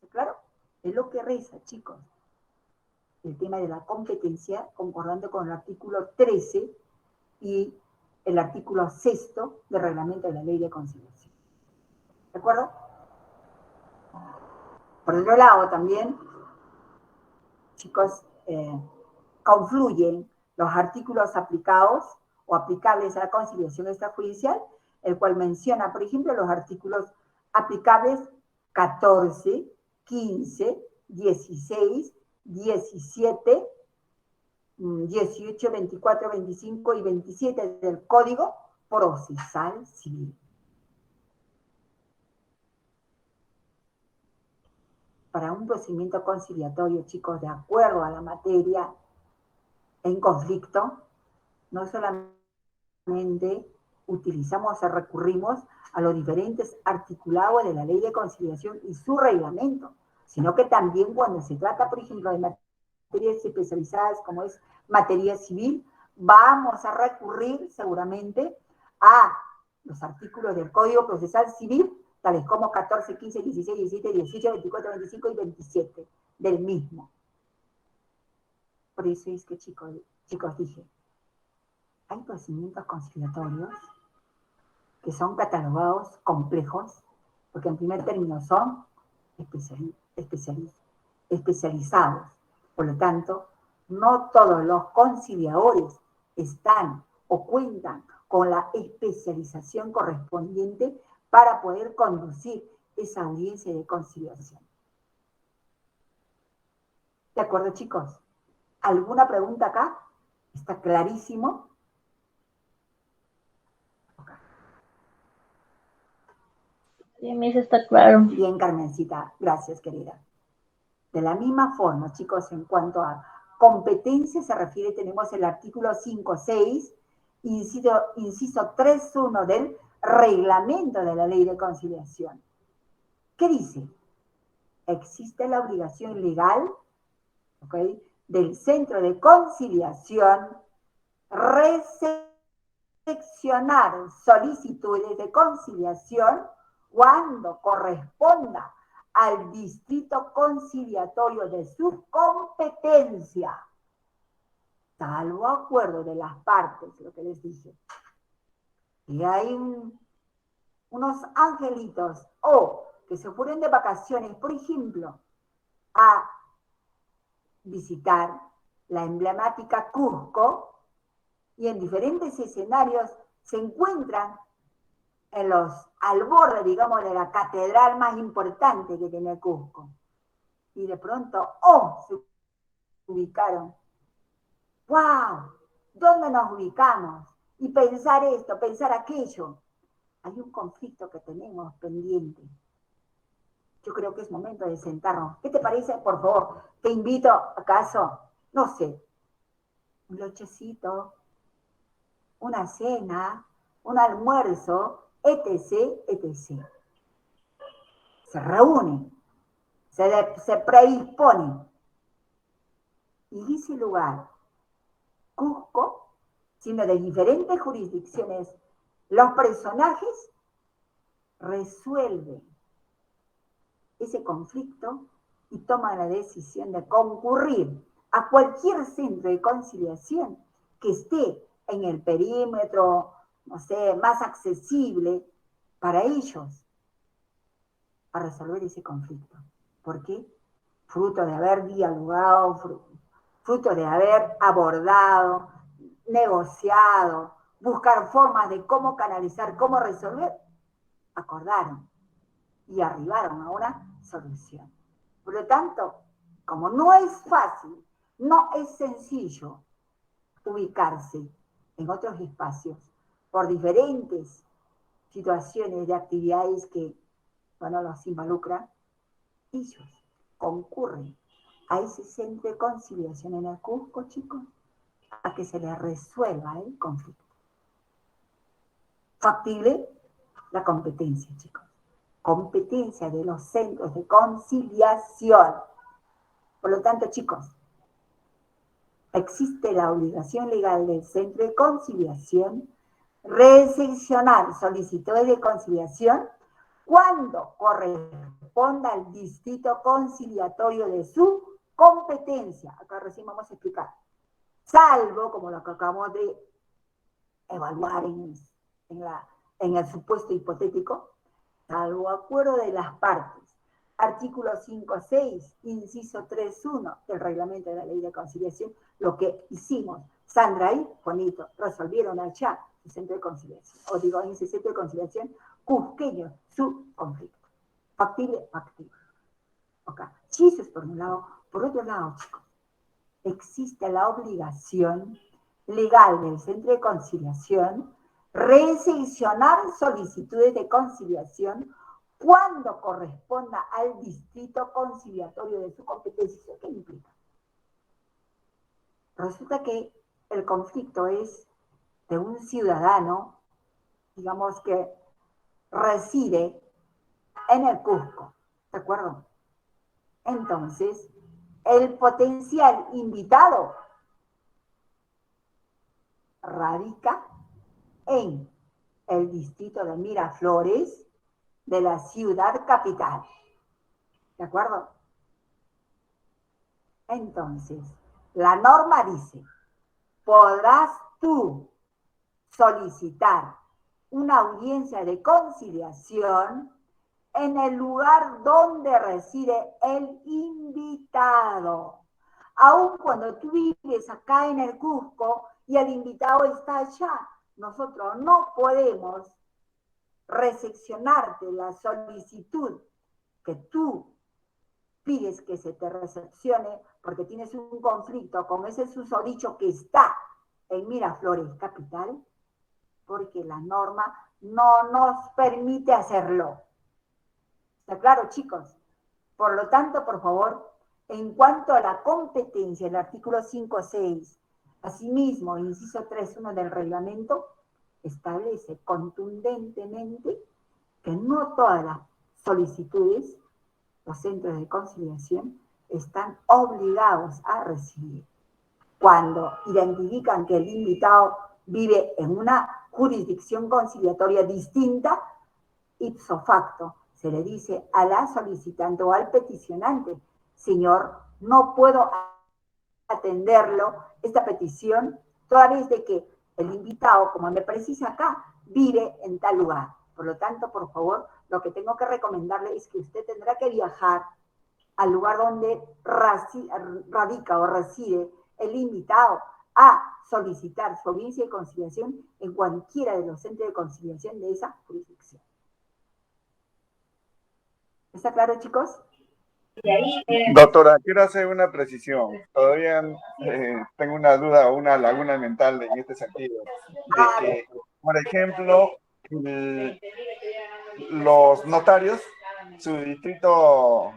¿Claro? Es lo que reza, chicos, el tema de la competencia, concordando con el artículo 13 y el artículo 6 del reglamento de la ley de conciliación. ¿De acuerdo? Por otro lado, también, chicos, confluyen los artículos aplicados o aplicables a la conciliación extrajudicial, el cual menciona, por ejemplo, los artículos aplicables 14, 15, 16, 17, 18, 24, 25 y 27 del Código Procesal Civil. Para un procedimiento conciliatorio, chicos, de acuerdo a la materia en conflicto, no solamente utilizamos o recurrimos a los diferentes articulados de la ley de conciliación y su reglamento, sino que también cuando se trata, por ejemplo, de materias especializadas como es materia civil, vamos a recurrir seguramente a los artículos del Código Procesal Civil, tales como 14, 15, 16, 17, 18, 24, 25 y 27 del mismo. Por eso es que, chicos, dije, hay procedimientos conciliatorios que son catalogados complejos, porque en primer término son especializados. Por lo tanto, no todos los conciliadores están o cuentan con la especialización correspondiente para poder conducir esa audiencia de conciliación. ¿De acuerdo, chicos? ¿Alguna pregunta acá? ¿Está clarísimo? Sí, Miss, está claro. Bien, Carmencita. Gracias, querida. De la misma forma, chicos, en cuanto a competencia se refiere, tenemos el artículo 5.6, inciso 3.1 del reglamento de la ley de conciliación. ¿Qué dice? Existe la obligación legal, ¿ok?, del centro de conciliación recepcionar solicitudes de conciliación cuando corresponda al distrito conciliatorio de su competencia, salvo acuerdo de las partes, lo que les dije. Y hay unos angelitos que se fueron de vacaciones, por ejemplo, a visitar la emblemática Cusco, y en diferentes escenarios se encuentran al borde, digamos, de la catedral más importante que tiene Cusco. Y de pronto, se ubicaron. ¡Wow! ¿Dónde nos ubicamos? Y pensar esto, pensar aquello. Hay un conflicto que tenemos pendiente. Yo creo que es momento de sentarnos. ¿Qué te parece? Por favor, te invito, ¿acaso? No sé, un lonchecito, una cena, un almuerzo, etc., etc. se reúne, se predispone. Y ese lugar, Cusco, sino de diferentes jurisdicciones, los personajes resuelven ese conflicto y toman la decisión de concurrir a cualquier centro de conciliación que esté en el perímetro, no sé, más accesible para ellos a resolver ese conflicto. ¿Por qué? Fruto de haber dialogado, fruto de haber abordado, negociado, buscar formas de cómo canalizar, cómo resolver, acordaron y arribaron a una solución. Por lo tanto, como no es fácil, no es sencillo ubicarse en otros espacios por diferentes situaciones de actividades que, bueno, los involucran, ellos concurren a ese centro de conciliación en el Cusco, chicos, a que se les resuelva el conflicto. Factible la competencia, chicos. Competencia de los centros de conciliación. Por lo tanto, chicos, existe la obligación legal del centro de conciliación recepcionar solicitudes de conciliación cuando corresponda al distrito conciliatorio de su competencia. Acá recién vamos a explicar. Salvo, como lo que acabamos de evaluar en el supuesto hipotético, salvo acuerdo de las partes. Artículo 5.6, inciso 3.1 del reglamento de la ley de conciliación, lo que hicimos, Sandra y Juanito resolvieron allá su centro de conciliación, o digo, en ese centro de conciliación cusqueño, su conflicto. Factible, factible. Okay. Si eso es por un lado, por otro lado, chicos, existe la obligación legal del centro de conciliación recepcionar solicitudes de conciliación cuando corresponda al distrito conciliatorio de su competencia. ¿Qué implica? Resulta que el conflicto es de un ciudadano, digamos que reside en el Cusco, ¿de acuerdo? Entonces, el potencial invitado radica en el distrito de Miraflores de la ciudad capital. ¿De acuerdo? Entonces, la norma dice, podrás tú solicitar una audiencia de conciliación en el lugar donde reside el invitado. Aun cuando tú vives acá en el Cusco y el invitado está allá, nosotros no podemos recepcionarte la solicitud que tú pides que se te recepcione porque tienes un conflicto con ese susodicho que está en Miraflores capital, porque la norma no nos permite hacerlo. ¿Está claro, chicos? Por lo tanto, por favor, en cuanto a la competencia, el artículo 5.6, asimismo, inciso 3.1 del reglamento, establece contundentemente que no todas las solicitudes, los centros de conciliación, están obligados a recibir. Cuando identifican que el invitado vive en una jurisdicción conciliatoria distinta, ipso facto, se le dice a la solicitante o al peticionante, señor, no puedo atenderlo, esta petición, toda vez de que el invitado, como me precisa acá, vive en tal lugar. Por lo tanto, por favor, lo que tengo que recomendarle es que usted tendrá que viajar al lugar donde radica o reside el invitado a solicitar su audiencia de conciliación en cualquiera de los centros de conciliación de esa jurisdicción. ¿Está claro, chicos? Doctora, quiero hacer una precisión. Todavía tengo una duda o una laguna mental en este sentido. De que, por ejemplo, los notarios, su distrito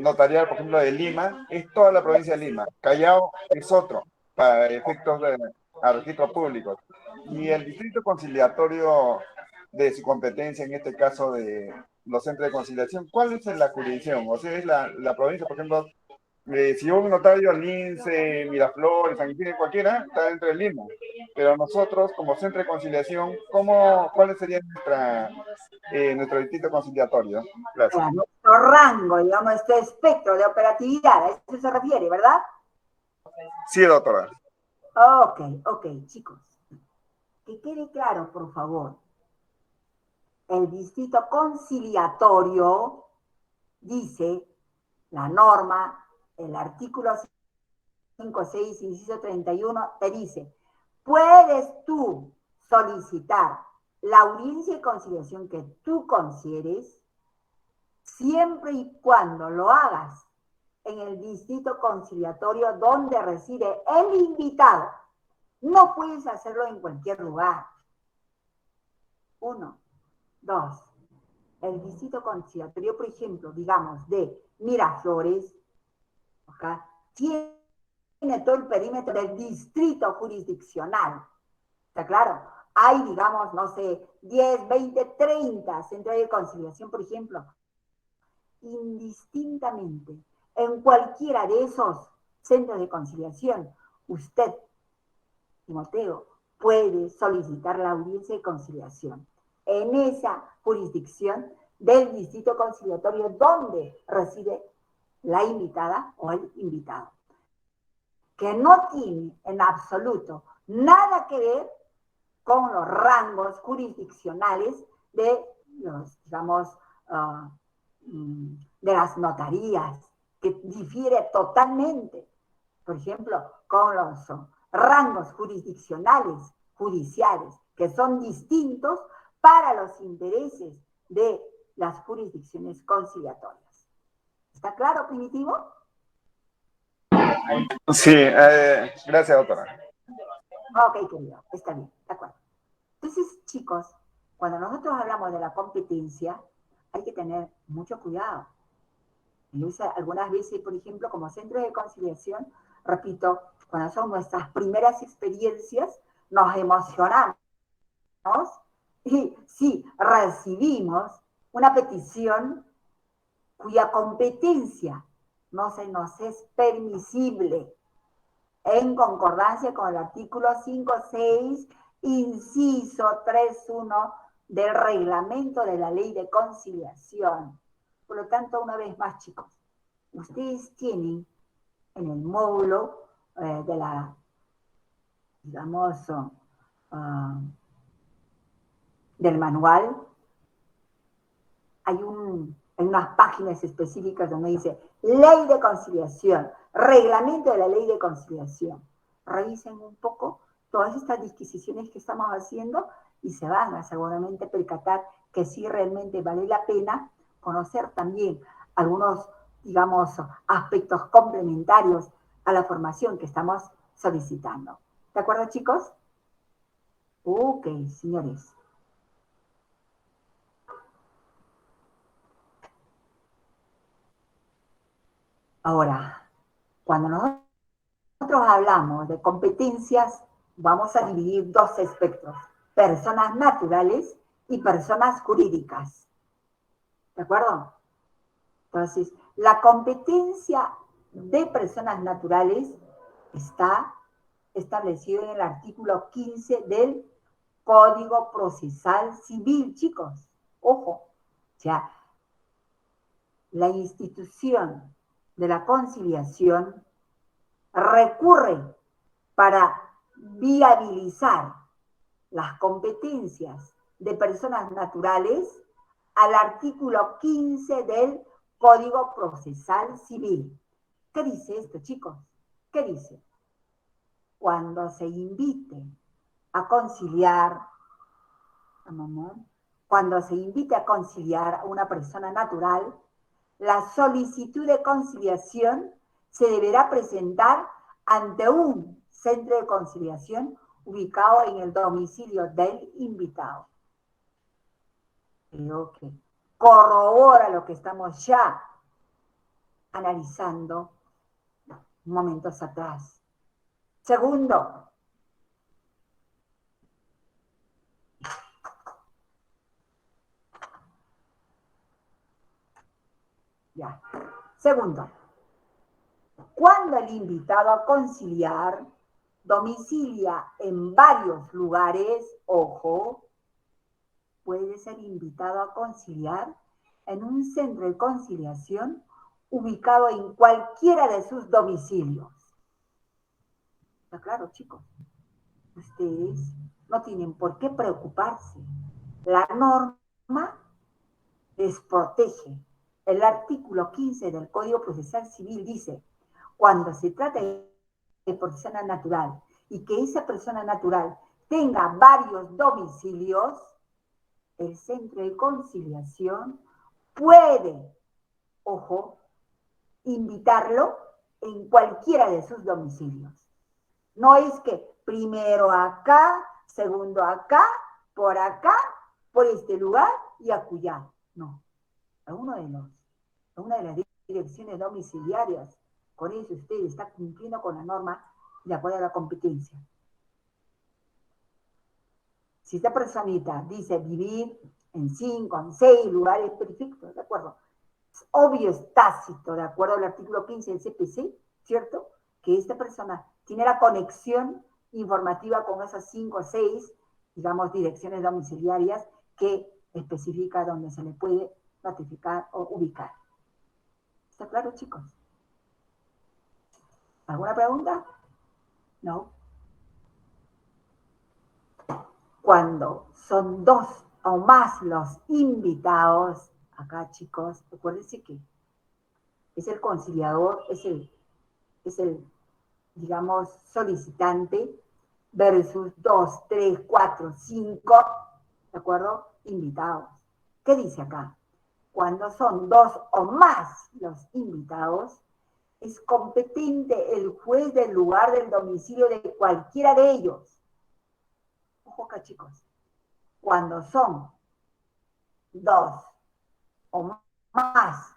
notarial, por ejemplo, de Lima, es toda la provincia de Lima. Callao es otro, para efectos de registros públicos. Y el distrito conciliatorio de su competencia, en este caso de los centros de conciliación, ¿cuál es la jurisdicción? O sea, es la provincia, por ejemplo, si un notario Lince, Miraflores, San Isidro, cualquiera, está dentro del Lima. Pero nosotros, como centro de conciliación, ¿cuál sería nuestro distrito conciliatorio? Gracias. Nuestro rango, digamos, nuestro espectro de operatividad, a eso se refiere, ¿verdad? Sí, doctora. Ok, chicos. Que quede claro, por favor. El distrito conciliatorio dice, la norma, el artículo 5.6, inciso 31, te dice, puedes tú solicitar la audiencia de conciliación que tú consideres, siempre y cuando lo hagas en el distrito conciliatorio donde reside el invitado. No puedes hacerlo en cualquier lugar. 1. 2. El distrito conciliatorio, por ejemplo, digamos, de Miraflores, ¿okay? Tiene todo el perímetro del distrito jurisdiccional. ¿Está claro? Hay, digamos, no sé, 10, 20, 30 centros de conciliación, por ejemplo. Indistintamente, en cualquiera de esos centros de conciliación, usted, Timoteo, puede solicitar la audiencia de conciliación en esa jurisdicción del distrito conciliatorio donde reside la invitada o el invitado, que no tiene en absoluto nada que ver con los rangos jurisdiccionales de los, digamos, de las notarías, que difiere totalmente, por ejemplo, con los rangos jurisdiccionales, judiciales, que son distintos para los intereses de las jurisdicciones conciliatorias. ¿Está claro, Primitivo? Sí, gracias, doctora. Ok, querido, está bien, de acuerdo. Entonces, chicos, cuando nosotros hablamos de la competencia, hay que tener mucho cuidado. Algunas veces, por ejemplo, como centro de conciliación, repito, cuando son nuestras primeras experiencias, nos emocionamos y sí, recibimos una petición cuya competencia no se nos es permisible en concordancia con el artículo 5.6, inciso 3.1 del reglamento de la ley de conciliación. Por lo tanto, una vez más, chicos, ustedes tienen en el módulo de la, digamos, del manual, hay unas páginas específicas donde dice ley de conciliación, reglamento de la ley de conciliación. Revisen un poco todas estas disquisiciones que estamos haciendo y se van a seguramente percatar que sí realmente vale la pena conocer también algunos, digamos, aspectos complementarios a la formación que estamos solicitando. ¿De acuerdo, chicos? Ok, señores. Ahora, cuando nosotros hablamos de competencias, vamos a dividir dos espectros, personas naturales y personas jurídicas. ¿De acuerdo? Entonces, la competencia de personas naturales está establecido en el artículo 15 del Código Procesal Civil, chicos. Ojo, o sea, la institución de la conciliación recurre para viabilizar las competencias de personas naturales al artículo 15 del Código Procesal Civil. ¿Qué dice esto, chicos? ¿Qué dice? Cuando se invite a conciliar, cuando se invite a conciliar a una persona natural, la solicitud de conciliación se deberá presentar ante un centro de conciliación ubicado en el domicilio del invitado. Creo que corrobora lo que estamos ya analizando momentos atrás. Segundo, Ya. Segundo, cuando el invitado a conciliar domicilia en varios lugares, ojo, puede ser invitado a conciliar en un centro de conciliación ubicado en cualquiera de sus domicilios. ¿Está claro, chicos? Ustedes no tienen por qué preocuparse. La norma les protege. El artículo 15 del Código Procesal Civil dice, cuando se trata de persona natural y que esa persona natural tenga varios domicilios, el centro de conciliación puede, ojo, invitarlo en cualquiera de sus domicilios. No es que primero acá, segundo acá, por este lugar y acullá. No, a una de las direcciones domiciliarias. Por eso usted está cumpliendo con la norma de acuerdo a la competencia. Si esta personita dice vivir en 5, en 6 lugares, perfecto, ¿de acuerdo? Es obvio, es tácito, de acuerdo al artículo 15 del CPC, ¿cierto? Que esta persona tiene la conexión informativa con esas 5 o 6, digamos, direcciones domiciliarias que especifica donde se le puede notificar o ubicar. ¿Está claro, chicos? ¿Alguna pregunta? No. Cuando son 2 o más los invitados, acá, chicos, acuérdense que es el conciliador, es el, digamos, solicitante versus 2, 3, 4, 5, ¿de acuerdo? Invitados. ¿Qué dice acá? Cuando son 2 o más los invitados, es competente el juez del lugar del domicilio de cualquiera de ellos. Ojo acá, chicos. Cuando son 2 o más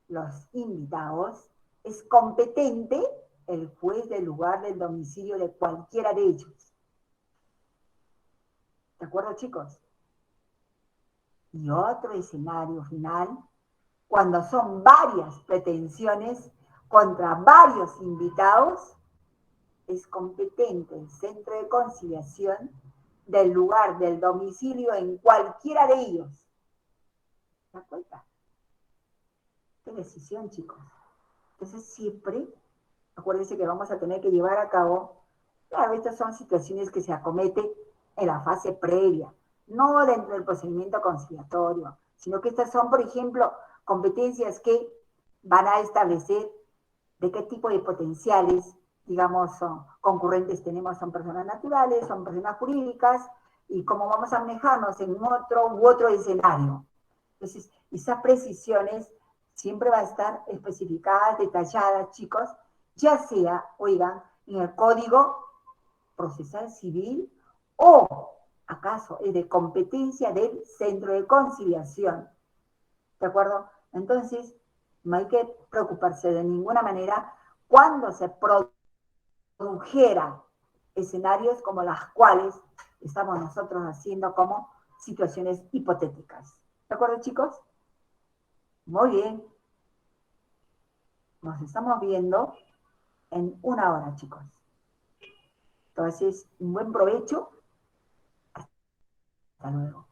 los invitados, es competente el juez del lugar del domicilio de cualquiera de ellos. ¿De acuerdo, chicos? Y otro escenario final, cuando son varias pretensiones contra varios invitados, es competente el centro de conciliación del lugar del domicilio en cualquiera de ellos. ¿Se da cuenta? Qué decisión, chicos. Entonces siempre, acuérdense que vamos a tener que llevar a cabo, claro, estas son situaciones que se acometen en la fase previa, no dentro del procedimiento conciliatorio, sino que estas son, por ejemplo, competencias que van a establecer de qué tipo de potenciales, digamos, son concurrentes tenemos, son personas naturales, son personas jurídicas, y cómo vamos a manejarnos en otro u otro escenario. Entonces, esas precisiones siempre va a estar especificadas, detalladas, chicos, ya sea, oigan, en el Código Procesal Civil o acaso es de competencia del centro de conciliación. ¿De acuerdo? Entonces, no hay que preocuparse de ninguna manera cuando se produjera escenarios como las cuales estamos nosotros haciendo como situaciones hipotéticas. ¿De acuerdo, chicos? Muy bien. Nos estamos viendo en 1 hora, chicos. Entonces, un buen provecho. Hasta luego.